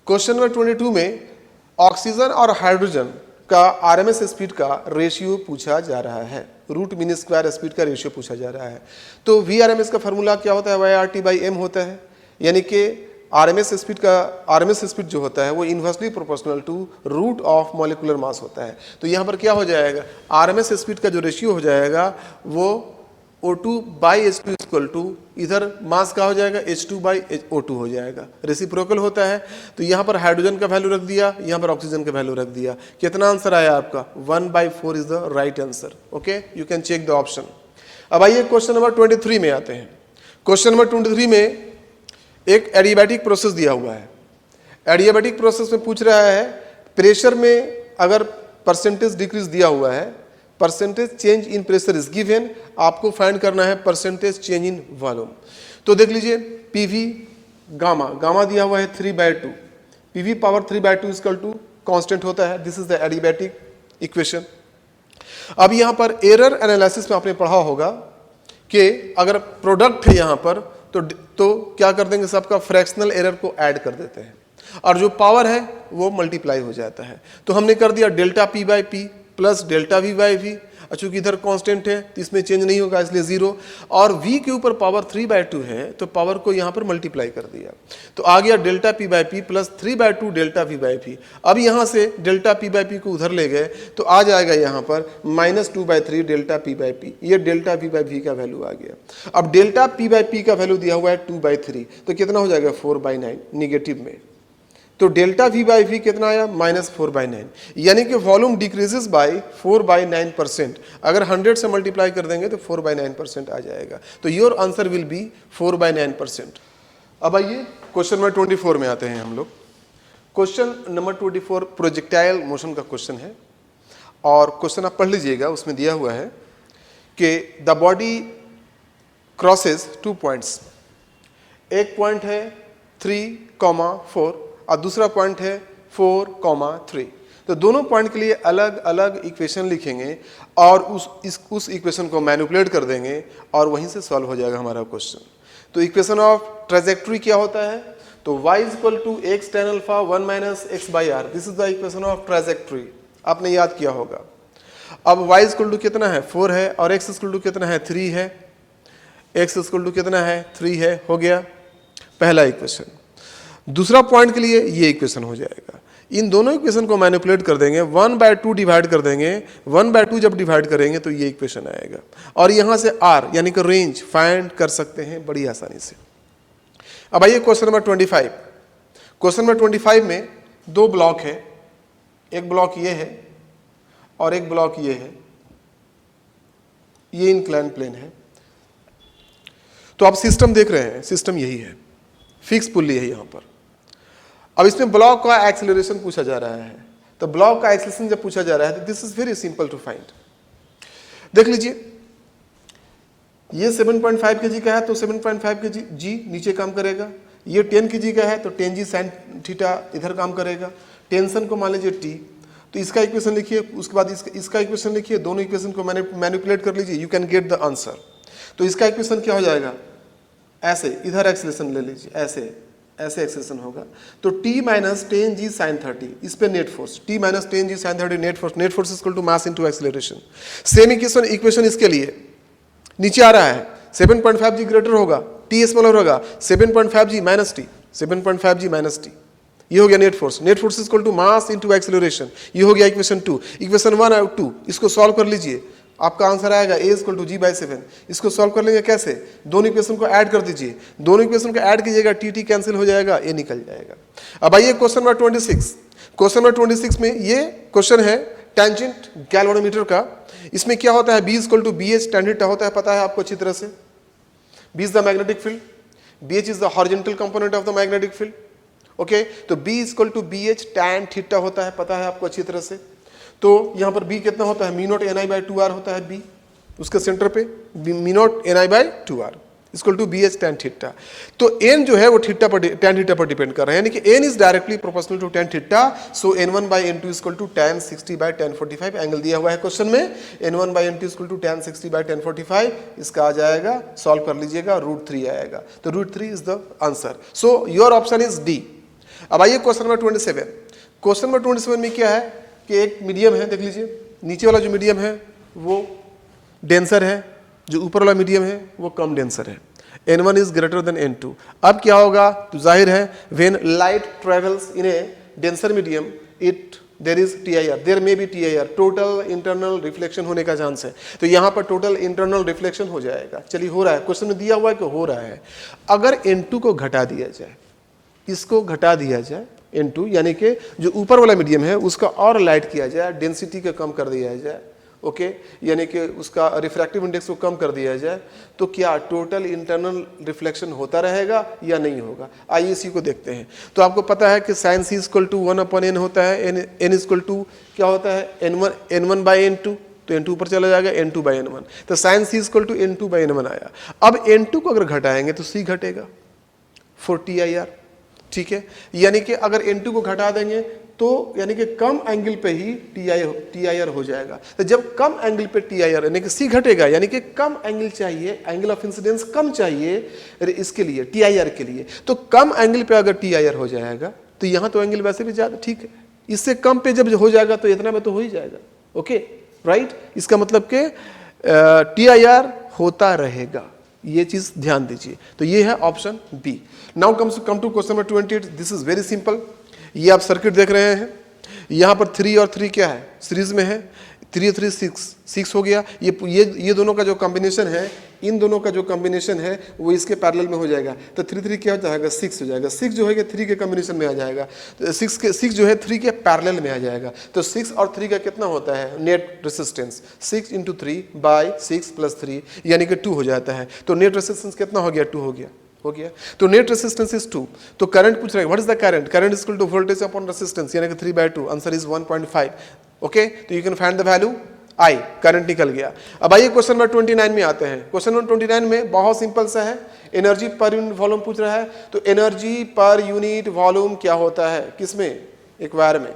क्वेश्चन नंबर 22 में ऑक्सीजन और हाइड्रोजन का आरएमएस स्पीड का रेशियो पूछा जा रहा है, रूट मीन स्क्वायर स्पीड का रेशियो पूछा जा रहा है। तो वी आरएमएस का फॉर्मूला क्या होता है? Y R T by M होता है, यानी कि आरएमएस स्पीड जो होता है वो inversely proportional to root of molecular mass होता है। तो यहाँ पर क्या हो जाएगा? आरएमएस स्पीड का जो रेशियो हो जाएगा वो O2 by H2 equal to, इधर मास का हो जाएगा H2 बाई O2 हो जाएगा, रेसिप्रोकल होता है। तो यहाँ पर हाइड्रोजन का वैल्यू रख दिया, यहाँ पर ऑक्सीजन का वैल्यू रख दिया। कितना आंसर आया आपका? 1/4 is the right answer. Okay, you can check the option. अब आइए क्वेश्चन नंबर 23 में आते हैं। क्वेश्चन नंबर 23 में एक एडियाबैटिक प्रोसेस दिया हुआ है। एडियाबैटिक प्रोसेस में पूछ रहा है प्रेशर में अगर परसेंटेज डिक्रीज दिया हुआ है, percentage change in pressure is given, आपको फाइंड करना है परसेंटेज चेंज इन वॉल्यूम। तो देख लीजिए पीवी गामा दिया हुआ है 3/2, PV power 3/2 equal to constant होता है। This is the adiabatic equation. अब यहाँ पर एरर एनालिसिस में आपने पढ़ा होगा कि अगर प्रोडक्ट है यहाँ पर तो क्या कर देंगे? सबका फ्रैक्शनल एरर को ऐड कर देते हैं, और जो पावर है वो मल्टीप्लाई हो जाता है। तो हमने कर दिया delta P by P plus delta V by V, चूंकि इधर कांस्टेंट है तो इसमें चेंज नहीं होगा इसलिए 0, और v के ऊपर पावर 3/2 है तो पावर को यहाँ पर मल्टीप्लाई कर दिया, तो आ गया delta P by P plus 3/2 delta V by P. अब यहाँ से डेल्टा पी बाई पी को उधर ले गए तो आ जाएगा यहाँ पर -2/3 डेल्टा पी बाई पी, ये डेल्टा पी बाई वी का वैल्यू आ गया। अब डेल्टा पी बाई पी का वैल्यू दिया हुआ है 2/3, तो कितना हो जाएगा? 4/9 निगेटिव में। तो डेल्टा वी बाई वी कितना आया? -4/9, यानी कि वॉल्यूम डिक्रीजेस बाय 4/9%। अगर 100 से मल्टीप्लाई कर देंगे तो 4/9% आ जाएगा। तो योर आंसर विल बी 4/9%। अब आइए क्वेश्चन नंबर 24 में आते हैं हम लोग। क्वेश्चन नंबर 24 प्रोजेक्टाइल मोशन का क्वेश्चन है, और क्वेश्चन आप पढ़ लीजिएगा। उसमें दिया हुआ है कि द बॉडी क्रॉसेस 2 पॉइंट्स, एक पॉइंट है 3,4 और दूसरा पॉइंट है 4,3। तो दोनों पॉइंट के लिए अलग अलग इक्वेशन लिखेंगे और उस इक्वेशन को मैनिपुलेट कर देंगे और वहीं से सॉल्व हो जाएगा हमारा क्वेश्चन। तो इक्वेशन ऑफ ट्रेजेक्ट्री क्या होता है? तो y equal to x tan alpha 1 minus x by R, this is the equation of trajectory. आपने याद किया होगा। अब y इक्वल टू कितना है? 4 है, और x इक्वल टू कितना है? 3 है। x इक्वल टू कितना है? 3 है। हो गया पहला इक्वेशन। दूसरा पॉइंट के लिए ये इक्वेशन हो जाएगा। इन दोनों इक्वेशन को मैनिपुलेट कर देंगे, 1/2 डिवाइड कर देंगे, 1/2 जब डिवाइड करेंगे तो ये इक्वेशन आएगा, और यहाँ से r यानी कि रेंज फाइंड कर सकते हैं बड़ी आसानी से। अब आइए क्वेश्चन नंबर 25। क्वेश्चन नंबर 25 में 2 ब्लॉक है, एक ब्लॉक ये है और एक ब्लॉक ये है, ये इंक्लाइन प्लेन है। तो आप सिस्टम देख रहे हैं, सिस्टम यही है, फिक्स पुल्ली है यहाँ पर। अब इसमें ब्लॉक का एक्सेलरेशन पूछा जा रहा है, तो ब्लॉक का एक्सेलरेशन जब पूछा जा रहा है तो this is very simple to find. देख लीजिए, ये 7.5 kg का है तो 7.5 kg नीचे काम करेगा, ये 10 kg का है तो 10g sin थीटा इधर काम करेगा। टेंशन को मान लीजिए t, तो इसका इक्वेशन लिखिए, उसके बाद इसका इक्वेशन लिखिए, दोनों इक्वेशन को मैनिपुलेट कर लीजिए, you can get the answer. तो इसका इक्वेशन क्या हो जाएगा, ऐसे इधर एक्सेलरेशन ले लीजिए, ऐसे ऐसे एक्सेलरेशन होगा, तो t माइनस 10g sin 30 इस पे net force, t minus 10g sin 30 net force equal to mass into acceleration. Same equation इसके लिए नीचे आ रहा है, 7.5g ग्रेटर होगा, t स्मॉलर होगा, 7.5g minus t, 7.5g minus t, ये हो गया net force equal to mass into acceleration, ये हो गया इक्वेशन 2। इक्वेशन 1 और 2 इसको सॉल्व कर लीजिए, आपका आंसर आएगा a इक्वल टू g/7। इसको सॉल्व कर लेंगे कैसे, दोनों इक्वेशन को ऐड कर दीजिए, दोनों इक्वेशन को ऐड कीजिएगा, टी कैंसिल हो जाएगा, a निकल जाएगा। अब आइए क्वेश्चन नंबर 26। क्वेश्चन नंबर 26 में ये क्वेश्चन है टेंजेंट गैल्वेनोमीटर का। इसमें क्या होता है, b equal to BH tan theta होता है, पता है आपको अच्छी तरह से। b is the magnetic field, BH is the horizontal component of the magnetic field. Okay, तो b equal to BH tan theta होता है, पता है आपको अच्छी तरह से। तो यहाँ पर b कितना होता है, मी नॉट NI/2R होता है b, उसके सेंटर पे mu naught NI/2R equal to BH tan theta. तो n जो है वो थीटा पर tan थीटा पर डिपेंड कर रहा है, यानी कि n is directly proportional to tan theta. So n1/n2 equal to tan 60/tan 45 angle दिया हुआ है क्वेश्चन में, n1/n2 equal to tan 60/tan 45, इसका आ जाएगा, सॉल्व कर लीजिएगा, √3 आएगा। तो √3 is the answer. So your option is D. अब आइए क्वेश्चन नंबर 27। क्वेश्चन नंबर 27 में क्या है कि एक मीडियम है, देख लीजिए, नीचे वाला जो मीडियम है वो डेंसर है, जो ऊपर वाला मीडियम है वो कम डेंसर है। n1 is greater than n2। अब क्या होगा, तो जाहिर है when light travels in a denser medium there is TIR, there may be TIR, total internal reflection होने का चांस है। तो यहाँ पर टोटल इंटरनल रिफ्लेक्शन हो जाएगा। चलिए, हो रहा है, क्वेश्चन में दिया हुआ है कि हो रहा है। अगर n2 को घटा दिया जाए, इसको घटा दिया जाए n2, यानी कि जो ऊपर वाला मीडियम है उसका और लाइट किया जाए, डेंसिटी को कम कर दिया जाए, ओके, यानी कि उसका रिफ्रैक्टिव इंडेक्स को कम कर दिया जाए, तो क्या टोटल इंटरनल रिफ्लेक्शन होता रहेगा या नहीं होगा? आइए इसी को देखते हैं। तो आपको पता है कि sign c equal to 1/n होता है, n इक्वल टू क्या होता है, n1/n2, तो n2 ऊपर चला जाएगा, n2/n1, तो sign c equal to n2/n1 आया। अब n2 को अगर घटाएंगे तो c घटेगा फॉर TIR, ठीक है, यानी कि अगर n2 को घटा देंगे तो यानी कि कम एंगल पे ही TIR हो जाएगा। तो जब कम एंगल पे TIR यानी कि C घटेगा, यानी कि कम एंगल चाहिए, एंगल ऑफ इंसिडेंस कम चाहिए इसके लिए, TIR के लिए। तो कम एंगल पे अगर TIR हो जाएगा तो यहाँ तो एंगल वैसे भी ज़्यादा, ठीक है, इससे कम पे जब हो जाएगा तो इतना में तो हो ही जाएगा, ओके, राइट। इसका मतलब कि TIR होता रहेगा, ये चीज ध्यान दीजिए। तो ये है option B. Now come to question number 28। This is very simple. ये आप सर्किट देख रहे हैं, यहाँ पर 3 और 3 क्या है, सीरीज में है, 3 3 6 हो गया। ये दोनों का जो कॉम्बिनेशन है, इन दोनों का जो कॉम्बिनेशन है वो इसके पैरेलल में हो जाएगा। तो 3 3 क्या हो जाएगा, 6 हो जाएगा। 6 जो है 3 के कॉम्बिनेशन में आ जाएगा, तो 6 जो है 3 के पैरेलल में आ जाएगा। तो 6 और 3 का कितना होता है नेट रेसिस्टेंस, 6 × 3/6 + 3 यानी कि 2 हो जाता है। तो नेट रेसिस्टेंस कितना हो गया, 2 हो गया। तो नेट रेसिस्टेंस इज 2। तो करंट पूछ रहे हैं, what is the current? Current is equal to voltage upon resistance, यानी कि 3/2। Answer is 1.5। ओके, तो you can find the value I। Current निकल गया। अब आइए क्वेश्चन नंबर 29 में आते हैं। क्वेश्चन नंबर 29 में बहुत सिंपल सा है, एनर्जी पर यूनिट वॉल्यूम पूछ रहा है। तो एनर्जी पर यूनिट वॉल्यूम क्या होता है, किसमें, एक वायर में,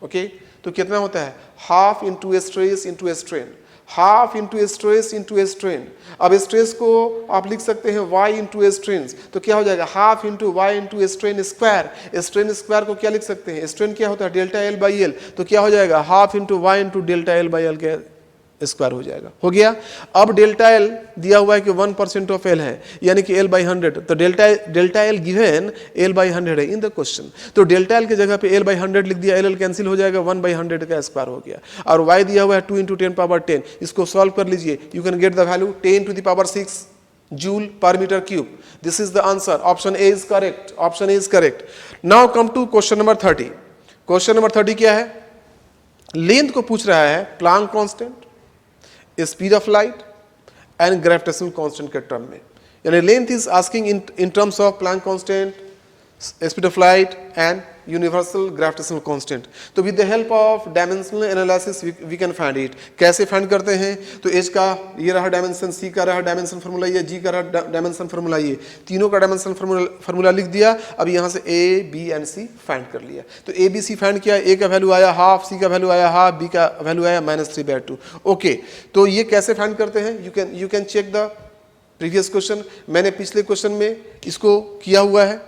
ओके। तो कितना होता है, half into stress into strain, half into stress into strain. अब स्ट्रेस को आप लिख सकते हैं y इंटू स्ट्रेन, तो क्या हो जाएगा, half into y into strain square. Strain square को क्या लिख सकते हैं, स्ट्रेन क्या होता है, ΔL/L, तो क्या हो जाएगा, half into y into ΔL/L के स्क्वायर हो जाएगा। हो गया। अब ΔL दिया हुआ है कि 1% ऑफ L है, यानी कि L/100। तो ΔL गिवन L/100 है इन द क्वेश्चन। तो ΔL की जगह पे L/100 लिख दिया, L कैंसिल हो जाएगा, 1/100 का स्क्वायर हो गया। और Y दिया हुआ है 2 × 10⁻10। इसको सॉल्व कर लीजिए, you can get the value 10⁻6 joule per metre cube. This is the answer. Option A is correct, option A is correct. Now come to question number 30। Question number 30 क्या है, लेंथ को पूछ रहा है Planck constant, speed of light and gravitational constant के term में। यानी length is asking in terms of Planck constant, speed of light and universal gravitational constant. तो with the help of dimensional analysis we can find it. कैसे find करते हैं, तो H का ये रहा डायमेंशन, सी का रहा डायमेंशन फार्मूला, ये जी का रहा डायमेंशन फार्मूला, ये तीनों का डायमेंशन फार्मूला लिख दिया। अब यहाँ से A B and C find कर लिया। तो ए बी सी फाइंड किया, ए का वैल्यू आया हाफ, सी का वैल्यू आया हाफ, बी का वैल्यू आया -3/2। ओके, तो ये कैसे फाइंड करते हैं, you can check the previous question मैंने पिछले क्वेश्चन में इसको किया हुआ है,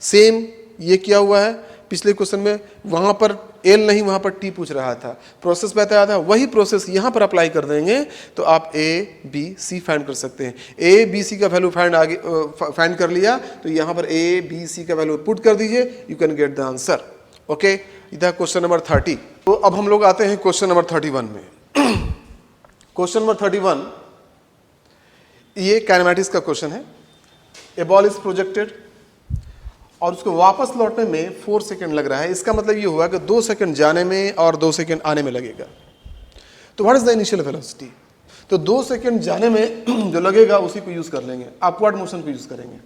सेम ये किया हुआ है पिछले क्वेश्चन में, वहां पर एल नहीं वहां पर टी पूछ रहा था, प्रोसेस बताया था, वही प्रोसेस यहां पर अप्लाई कर देंगे तो आप ए बी सी फाइंड कर सकते हैं। ए बी सी का वैल्यू फाइंड कर लिया तो यहां पर ए बी सी का वैल्यू पुट कर दीजिए, you can get the answer. Okay, इधर क्वेश्चन नंबर 30। तो अब हम लोग आते हैं क्वेश्चन नंबर 31 में। क्वेश्चन नंबर 31 ये काइनेमैटिक्स का क्वेश्चन है। ए बॉल इज प्रोजेक्टेड और उसको वापस लौटने में 4 सेकंड लग रहा है। इसका मतलब ये हुआ कि 2 सेकंड जाने में और 2 सेकंड आने में लगेगा। तो what is the initial velocity? तो 2 सेकंड जाने में जो लगेगा उसी को यूज कर लेंगे, अपवर्ड मोशन को यूज करेंगे।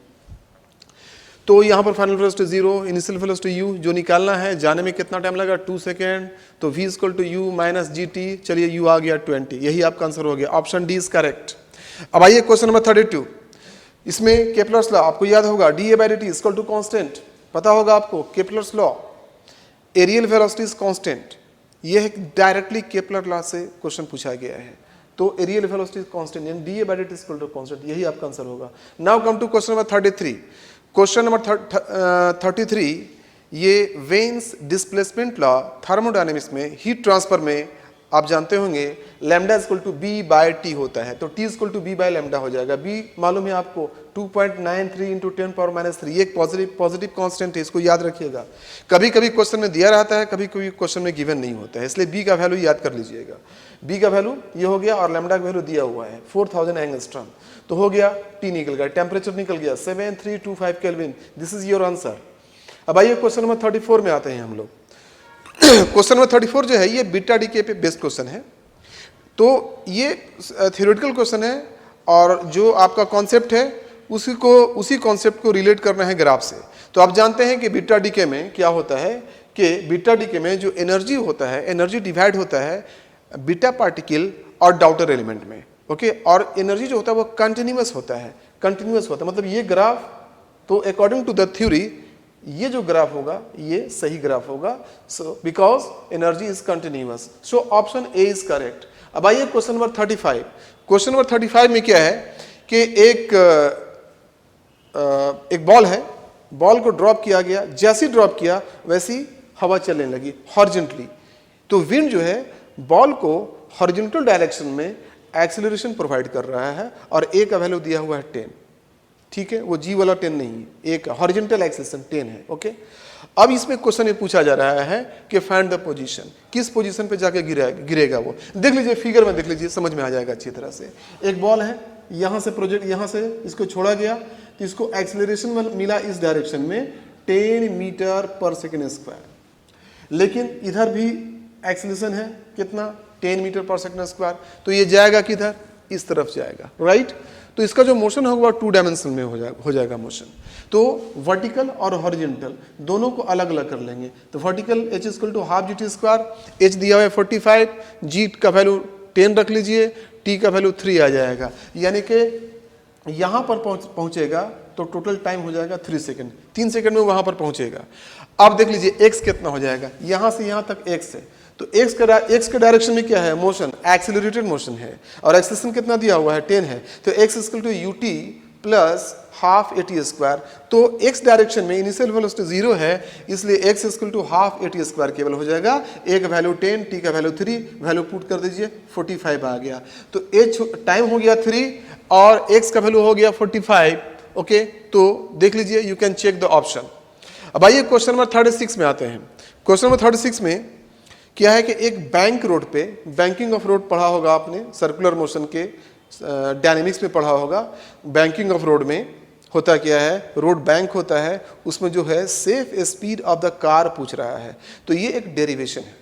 तो यहाँ पर final velocity 0, initial velocity u जो निकालना है, जाने में कितना टाइम लगा 2 सेकेंड, तो v equal to U minus G T, चलिए u आ गया 20, यही आपका आंसर हो गया, ऑप्शन डी इज करेक्ट। अब आइए क्वेश्चन नंबर 32। इसमें केपलर्स लॉ आपको याद होगा, dA by dt equal to constant, पता होगा आपको Kepler's law, areal velocity is constant. ये डायरेक्टली केपलर लॉ से क्वेश्चन पूछा गया है। तो एरियल वेलोसिटी इज कांस्टेंट यानी dA by dt equal to constant, यही आपका आंसर होगा। Now come to question number 33। Question number 33 ये वेन्स डिस्प्लेसमेंट लॉ थर्मोडायनेमिक्स में हीट ट्रांसफर में आप जानते होंगे lambda equal to B by T होता है, तो T equal to B by lambda हो जाएगा। बी मालूम है आपको 2.93 इंटू 10⁻³ ये एक पॉजिटिव कांस्टेंट है, इसको याद रखिएगा। कभी कभी क्वेश्चन में दिया रहता है, कभी कभी क्वेश्चन में गिवन नहीं होता है, इसलिए बी का वैल्यू याद कर लीजिएगा। बी का वैल्यू ये हो गया और लैम्डा का वैल्यू दिया हुआ है 4000 एंगस्ट्रॉम, तो हो गया टी निकल गया, टेम्परेचर निकल गया 7325 kelvin. This is your answer. अब आइए क्वेश्चन नंबर 34 में आते हैं हम लोग। क्वेश्चन नंबर 34 जो है ये बीटा डीके पे बेस्ड क्वेश्चन है। तो ये थ्योरेटिकल क्वेश्चन है और जो आपका कॉन्सेप्ट है उसी कॉन्सेप्ट को रिलेट करना है ग्राफ से। तो आप जानते हैं कि बीटा डीके में क्या होता है कि बीटा डीके में जो एनर्जी होता है, एनर्जी डिवाइड होता है बीटा पार्टिकल और डाउटर एलिमेंट में। ओके, और एनर्जी जो होता है वो कंटिन्यूअस होता है, मतलब ये ग्राफ, तो अकॉर्डिंग टू द थ्योरी ये जो ग्राफ होगा ये सही ग्राफ होगा, so because energy is continuous, so option A is correct. अब आइए क्वेश्चन नंबर 35। क्वेश्चन नंबर 35 में क्या है कि एक बॉल है, बॉल को ड्रॉप किया गया, जैसे ड्रॉप किया वैसी हवा चलने लगी हॉरिजॉन्टली। तो विंड जो है बॉल को हॉरिजॉन्टल डायरेक्शन में एक्सेलरेशन प्रोवाइड कर रहा है और ए का वैल्यू दिया हुआ है 10। ठीक है, वो जी वाला 10 नहीं है, एक हॉरिजॉन्टल एक्सेलरेशन 10 है। ओके, अब इसमें क्वेश्चन ये पूछा जा रहा है कि फाइंड द पोजीशन, किस पोजीशन पे जाके गिरेगा वो। देख लीजिए फिगर में, देख लीजिए समझ में आ जाएगा अच्छी तरह से। एक बॉल है, यहाँ से प्रोजेक्ट, यहाँ से इसको छोड़ा गया तो इसको एक्सेलरेशन मिला इस डायरेक्शन में 10 मीटर पर सेकेंड स्क्वायर, लेकिन इधर भी एक्सेलरेशन है कितना 10 मीटर पर सेकेंड स्क्वायर, तो ये जाएगा किधर, इस तरफ जाएगा, राइट। तो इसका जो मोशन होगा 2 डायमेंशन में हो जाएगा मोशन। तो वर्टिकल और हॉरिजॉन्टल दोनों को अलग अलग कर लेंगे। तो vertical h equal to half G T square, h दिया हुआ है 45, g का वैल्यू 10 रख लीजिए, t का वैल्यू 3 आ जाएगा, यानी कि यहाँ पर पहुँचेगा तो टोटल टाइम हो जाएगा 3 सेकेंड, 3 सेकेंड में वहाँ पर पहुँचेगा। अब देख लीजिए x कितना हो जाएगा, यहाँ से यहाँ तक x है, तो x के डायरेक्शन में क्या है, मोशन, एक्सेलरेटेड मोशन है और एक्सेलरेशन कितना दिया हुआ है 10 है, तो x equal to U T plus half A T square. तो x डायरेक्शन में इनिशियल वेलोसिटी 0 है, इसलिए x equal to half A T square केवल हो जाएगा। a का वैल्यू 10, t का वैल्यू 3, वैल्यू पुट कर दीजिए 45 आ गया। तो h टाइम हो गया 3 और x का वैल्यू हो गया 45। ओके, तो देख लीजिए, you can check the option. अब आइए क्वेश्चन नंबर 36 में आते हैं। क्वेश्चन नंबर 36 में क्या है कि एक बैंक रोड पे, बैंकिंग ऑफ रोड पढ़ा होगा आपने, सर्कुलर मोशन के डायनेमिक्स में पढ़ा होगा। बैंकिंग ऑफ रोड में होता क्या है, रोड बैंक होता है, उसमें जो है safe speed of the car पूछ रहा है। तो ये एक डेरिवेशन है,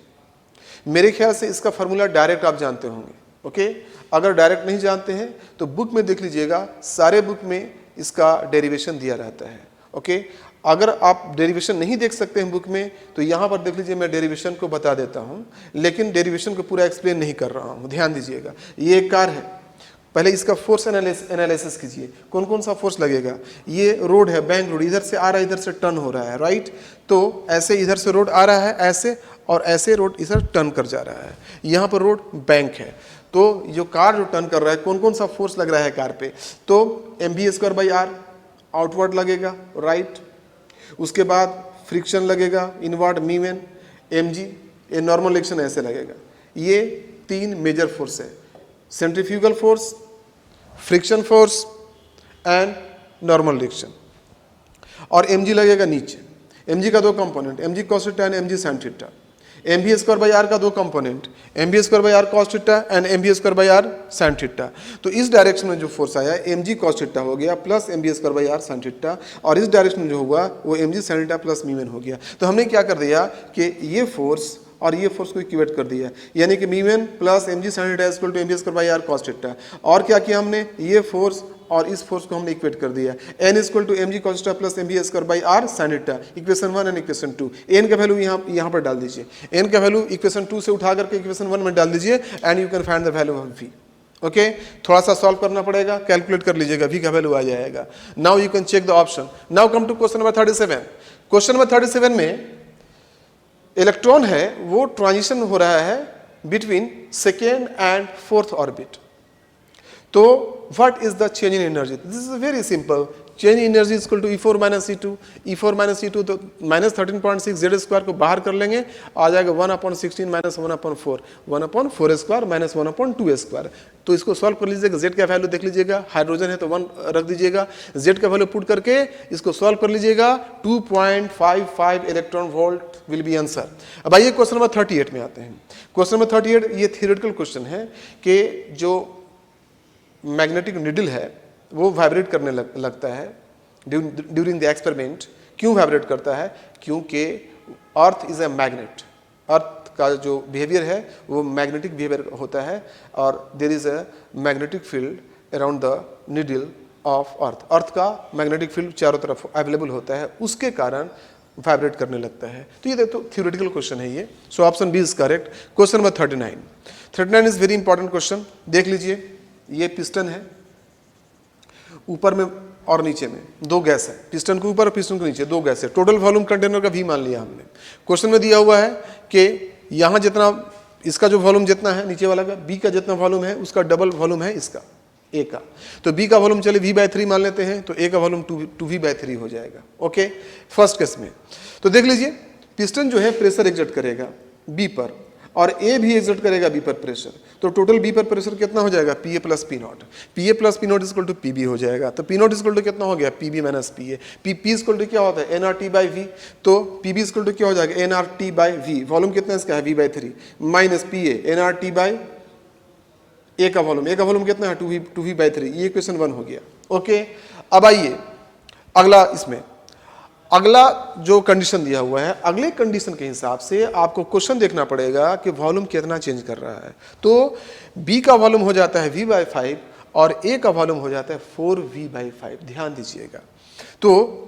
मेरे ख्याल से इसका फार्मूला डायरेक्ट आप जानते होंगे। ओके, अगर डायरेक्ट नहीं जानते हैं तो बुक में देख लीजिएगा, सारे बुक में इसका डेरिवेशन दिया रहता है। ओके, अगर आप डेरिवेशन नहीं देख सकते हैं बुक में तो यहाँ पर देख लीजिए, मैं डेरिवेशन को बता देता हूँ, लेकिन डेरिवेशन को पूरा एक्सप्लेन नहीं कर रहा हूँ, ध्यान दीजिएगा। ये एक कार है, पहले इसका फोर्स एनालिसिस कीजिए, कौन कौन सा फोर्स लगेगा। ये रोड है, बैंक रोड, इधर से आ रहा है, इधर से टर्न हो रहा है, राइट। तो ऐसे इधर से रोड आ रहा है ऐसे, और ऐसे रोड इधर टर्न कर जा रहा है, यहाँ पर रोड बैंक है। तो जो कार जो टर्न कर रहा है, कौन कौन सा फोर्स लग रहा है कार पे, तो mv²/r आउटवर्ड लगेगा, राइट। उसके बाद फ्रिक्शन लगेगा इनवर्ड μn mg, ये नॉर्मल एक्शन ऐसे लगेगा। ये 3 मेजर फोर्स है, centrifugal force, friction force and normal action. और mg लगेगा नीचे। mg का 2 component, mg cos theta and mg sin theta. mv²/r का 2 component, mv²/r cos theta and mv²/r sin theta. तो इस डायरेक्शन में जो फोर्स आया mg cos थीटा हो गया प्लस mv²/r sin थीटा, और इस डायरेक्शन में जो हुआ वो mg sin theta plus μn हो गया। तो हमने क्या कर दिया कि ये फोर्स और ये फोर्स को इक्वेट कर दिया, यानी कि μn प्लस mg sin theta equal to mv²/r cos theta. और क्या किया हमने, ये फोर्स और इस फोर्स को हमने इक्वेट कर दिया, n equal to mg cos theta plus mv²/r sin theta, equation 1 and equation 2। n का वैल्यू यहाँ पर डाल दीजिए, n का वैल्यू इक्वेशन 2 से उठा करके इक्वेशन 1 में डाल दीजिए and you can find the value of v। Okay, थोड़ा सा सॉल्व करना पड़ेगा, कैलकुलेट कर लीजिएगा, v का वैल्यू आ जाएगा। Now you can check the option. Now come to question number 37। Question number 37 में इलेक्ट्रॉन है वो ट्रांजिशन हो रहा है between second and fourth orbit. तो what is the change in energy? This is very simple, change in energy is equal to E4 minus E2। E4 minus E2 तो minus 13.6 z² को बाहर कर लेंगे, आ जाएगा 1/16 माइनस 1/4, 1/4² माइनस 1/2²। तो इसको solve कर लीजिएगा, z का वैल्यू देख लीजिएगा, हाइड्रोजन है तो 1 रख दीजिएगा, z का वैल्यू पुट करके इसको सॉल्व कर लीजिएगा, 2.55 electron volt will be answer. अब आइए क्वेश्चन नंबर 38 में आते हैं। क्वेश्चन नंबर 38 ये थियोरेटिकल क्वेश्चन है कि जो मैग्नेटिक नीडल है वो वाइब्रेट करने लगता है ड्यूरिंग द एक्सपेरिमेंट। क्यों वाइब्रेट करता है? क्योंकि अर्थ इज ए मैग्नेट, अर्थ का जो बिहेवियर है वो मैग्नेटिक बिहेवियर होता है, और there is a magnetic field around the needle of earth. Earth का मैग्नेटिक फील्ड चारों तरफ अवेलेबल होता है, उसके कारण वाइब्रेट करने लगता है। तो ये देखो थियोरेटिकल क्वेश्चन है ये, so option B is correct. Question number 39 is very important question. देख लीजिए, ये पिस्टन है, ऊपर में और नीचे में 2 गैस है, पिस्टन के ऊपर और पिस्टन के नीचे 2 गैस है। टोटल वॉल्यूम कंटेनर का V मान लिया हमने। क्वेश्चन में दिया हुआ है कि यहाँ जितना इसका जो वॉल्यूम जितना है नीचे वाला का, B का जितना वॉल्यूम है उसका डबल वॉल्यूम है इसका A का। तो B का वॉल्यूम चले V/3 मान लेते हैं, तो A का वॉल्यूम 2V/3 हो जाएगा। ओके, फर्स्ट केस में तो देख लीजिए, पिस्टन जो है प्रेशर एग्जर्ट करेगा B पर और A भी एग्जर्ट करेगा B पर प्रेशर। तो टोटल B पर प्रेशर कितना हो जाएगा? PA plus P0। PA plus P0 equal to PB हो जाएगा। तो P0 इक्वल टू कितना हो गया? PB minus PA। P equal to क्या होता है? nRT/V। तो PB इक्वल टू क्या हो जाएगा? nRT/V। वॉल्यूम कितना इसका है? V/3 माइनस PA nRT/A का वॉल्यूम। A का वॉल्यूम कितना है? 2V/3। ये क्वेश्चन 1 हो गया। ओके, अब आइए अगला, इसमें अगला जो कंडीशन दिया हुआ है, अगले कंडीशन के हिसाब से आपको क्वेश्चन देखना पड़ेगा कि वॉल्यूम कितना चेंज कर रहा है। तो B का वॉल्यूम हो जाता है V/5 और A का वॉल्यूम हो जाता है 4V/5। ध्यान दीजिएगा। तो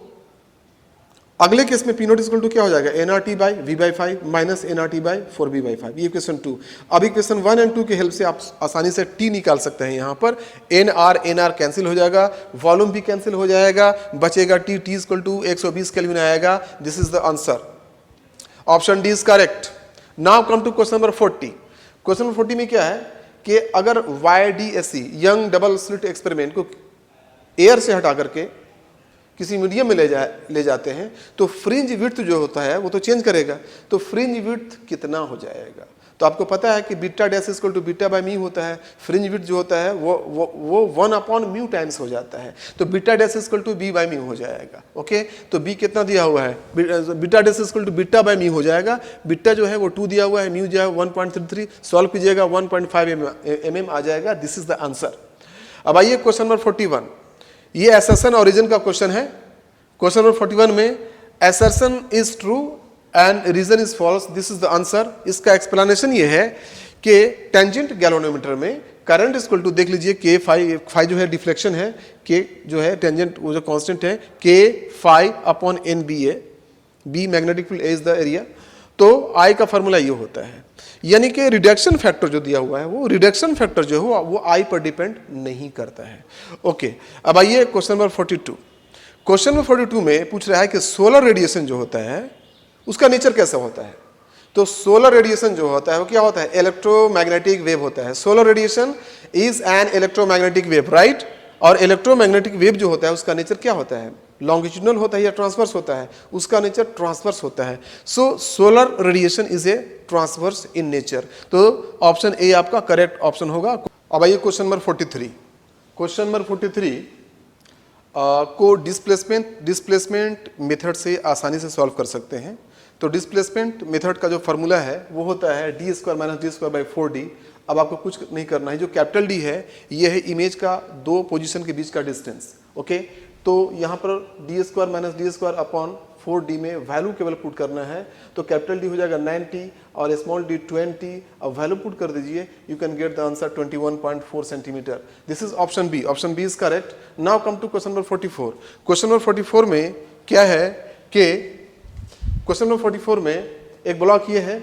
अगले केस में P0 इक्वल टू क्या हो जाएगा? nRT/V/5 minus nRT/4V/5। ये क्वेश्चन 2। अभी क्वेश्चन 1 एंड 2 की हेल्प से आप आसानी से T निकाल सकते हैं। यहाँ पर nR कैंसिल हो जाएगा, वॉल्यूम भी कैंसिल हो जाएगा, बचेगा T इक्वल टू 120 केल्विन आएगा। This is the answer. Option D is correct. Now come to question number 40। Question number 40 में क्या है कि अगर YDSE Young double slit experiment को एयर से हटा करके किसी मीडियम में ले जाते हैं तो फ्रिंज विड्थ जो होता है वो तो चेंज करेगा। तो फ्रिंज विड्थ कितना हो जाएगा? तो आपको पता है कि beta dash equal to beta by mu होता है। फ्रिंज विड्थ जो होता है वो 1/μ टाइम्स हो जाता है। तो beta dash equal to b by mu हो जाएगा। ओके, तो b कितना दिया हुआ है? Beta dash equal to beta by mu हो जाएगा। बीटा जो है वो 2 दिया हुआ है, म्यू जो है 1.33। सॉल्व कीजिएगा 1.5 mm आ जाएगा। This is the answer. अब आइए क्वेश्चन नंबर 41। ये असर्शन ओरिजिन का क्वेश्चन है। क्वेश्चन नंबर 41 में assertion is true and reason is false, this is the answer. इसका एक्सप्लेनेशन ये है कि टेंजेंट गैल्वेनोमीटर में करंट इक्वल टू, देख लीजिए K फाई जो है डिफ्लेक्शन है, K जो है टेंजेंट वो जो कांस्टेंट है K∅/NBA, B magnetic field, A is the area. तो I का फॉर्मूला ये होता है, यानी कि रिडक्शन फैक्टर जो दिया हुआ है वो रिडक्शन फैक्टर जो है वो I पर डिपेंड नहीं करता है। ओके, अब आइए क्वेश्चन नंबर 42। क्वेश्चन नंबर 42 में पूछ रहा है कि सोलर रेडिएशन जो होता है उसका नेचर कैसा होता है। तो सोलर रेडिएशन जो होता है वो क्या होता है, इलेक्ट्रोमैग्नेटिक वेव होता है। Solar radiation is an electromagnetic wave, right. और इलेक्ट्रोमैग्नेटिक वेव जो होता है उसका नेचर क्या होता है, लॉन्गिट्यूडनल होता है या ट्रांसवर्स होता है, उसका नेचर ट्रांसवर्स होता है। So solar radiation is a transverse in nature. तो ऑप्शन ए आपका करेक्ट ऑप्शन होगा। अब आइए क्वेश्चन नंबर 43। क्वेश्चन नंबर 43 को डिस्प्लेसमेंट मेथड से आसानी से सॉल्व कर सकते हैं। तो डिस्प्लेसमेंट मेथड का जो फॉर्मूला है वो होता है D square minus D square by 4d। अब आपको कुछ नहीं करना है, जो कैपिटल डी है ये है इमेज का दो पोजीशन के बीच का डिस्टेंस, ओके। तो यहाँ पर D square minus D square upon 4d में वैल्यू केवल पुट करना है। तो कैपिटल डी हो जाएगा 90 और स्मॉल डी 20। अब वैल्यू पुट कर दीजिए, you can get the answer 21.4 centimetre. This is option B. Option B is correct. Now come to question number 44। Question number 44 में क्या है कि क्वेश्चन नंबर 44 में एक ब्लॉक ये है,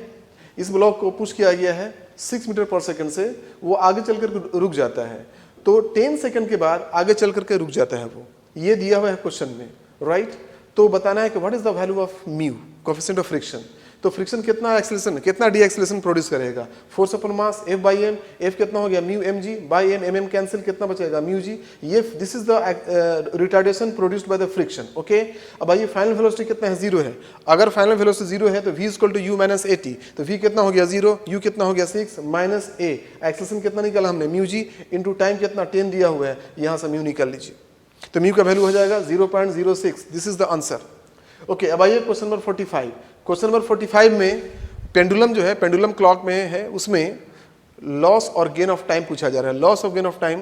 इस ब्लॉक को पुश किया गया है 6 मीटर पर सेकंड से, वो आगे चल कर रुक जाता है। तो 10 सेकंड के बाद आगे चल करके रुक जाता है वो, ये दिया हुआ है क्वेश्चन में, राइट। तो बताना है कि what is the value of mu, coefficient of friction. तो फ्रिक्शन कितना एक्सेलरेशन, कितना डी एक्सेलरेशन प्रोड्यूस करेगा, force upon mass F by M. F कितना हो गया mu M G by M, M cancel, कितना बचेगा म्यू जी। ये this is the retardation produced by the friction, okay. अब आइए फाइनल वेलोसिटी कितना है, 0 है। अगर फाइनल वेलोसिटी 0 है तो v equal to u minus at। तो v कितना हो गया 0, u कितना हो गया 6 माइनस a। एक्सेलरेशन कितना निकाला हमने म्यू जी, इंटू टाइम कितना 10 दिया हुआ है, यहाँ से म्यू निकाल लीजिए। तो म्यू का वैल्यू हो जाएगा 0.06। This is the answer, okay. अब आइए क्वेश्चन नंबर 45। क्वेश्चन नंबर 45 में पेंडुलम जो है, पेंडुलम क्लॉक में है, उसमें लॉस और गेन ऑफ टाइम पूछा जा रहा है। Loss of gain of time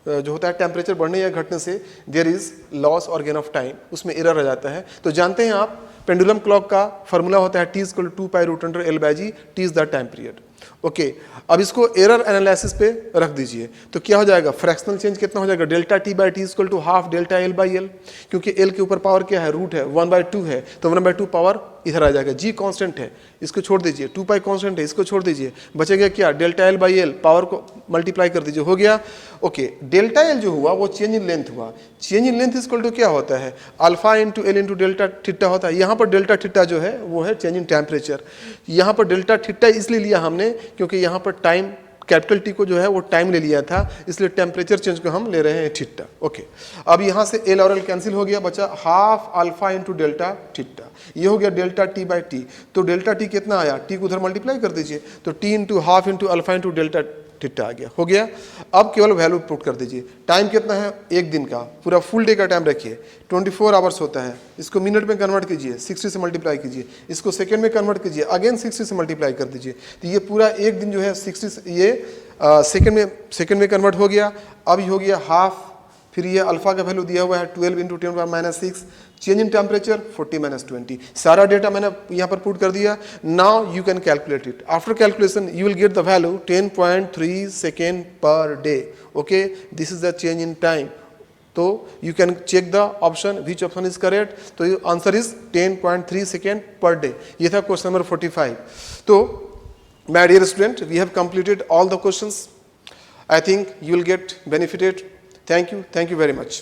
जो होता है टेम्परेचर बढ़ने या घटने से देयर इज लॉस और गेन ऑफ टाइम, उसमें एरर आ जाता है। तो जानते हैं आप पेंडुलम क्लॉक का फॉर्मूला होता है t = 2 pi root under L by G, t is the time period, okay. अब इसको एरर एनालिसिस पे रख दीजिए तो क्या हो जाएगा, फ्रैक्शनल चेंज कितना हो जाएगा, delta t by T equal to half delta L by L. क्योंकि L के ऊपर पावर क्या है, रूट है, 1/2 है, तो 1/2 पावर इधर आ जाएगा। g कांस्टेंट है, इसको छोड़ दीजिए, 2 पाई कांस्टेंट है, इसको छोड़ दीजिए, बचेगा क्या, delta L by L. Power को मल्टीप्लाई कर दीजिए, हो गया, ओके। डेल्टा L जो हुआ वो चेंज इन लेंथ हुआ। Change in length equal to क्या होता है, alpha into L into delta theta होता है। यहाँ पर डेल्टा थीटा जो है वो है चेंज इन टेम्परेचर। यहाँ पर डेल्टा थीटा इसलिए लिया हमने क्योंकि यहाँ पर टाइम कैपिटल टी को जो है वो टाइम ले लिया था, इसलिए टेम्परेचर चेंज को हम ले रहे हैं थीटा, ओके। अब यहाँ से एल और एल कैंसिल हो गया, बचा half alpha into delta theta. ये हो गया डेल्टा टी बाई टी। तो डेल्टा टी कितना आया, टी को उधर मल्टीप्लाई कर दीजिए, तो T into half into alpha into delta theta आ गया, हो गया। अब केवल वैल्यू पुट कर दीजिए। टाइम कितना है, एक दिन का, पूरा फुल डे का टाइम रखिए, 24 आवर्स होता है। इसको मिनट में कन्वर्ट कीजिए, 60 से मल्टीप्लाई कीजिए, इसको सेकंड में कन्वर्ट कीजिए, अगेन 60 से मल्टीप्लाई कर दीजिए। तो ये पूरा एक दिन जो है 60 से ये सेकंड में कन्वर्ट हो गया। अब ये हो गया हाफ, फिर ये अल्फा का वैल्यू दिया हुआ है 12 इंटू 10⁻⁶। Change in temperature 40-20। सारा डेटा मैंने यहाँ पर पुट कर दिया। Now you can calculate it. After calculation you will get the value 10.3 second per day, okay. This is the change in time. तो you can check the option which option is correct. तो answer is 10.3 second per day. ये था question number 45। तो my dear student, we have completed all the questions. I think you will get benefited. Thank you very much.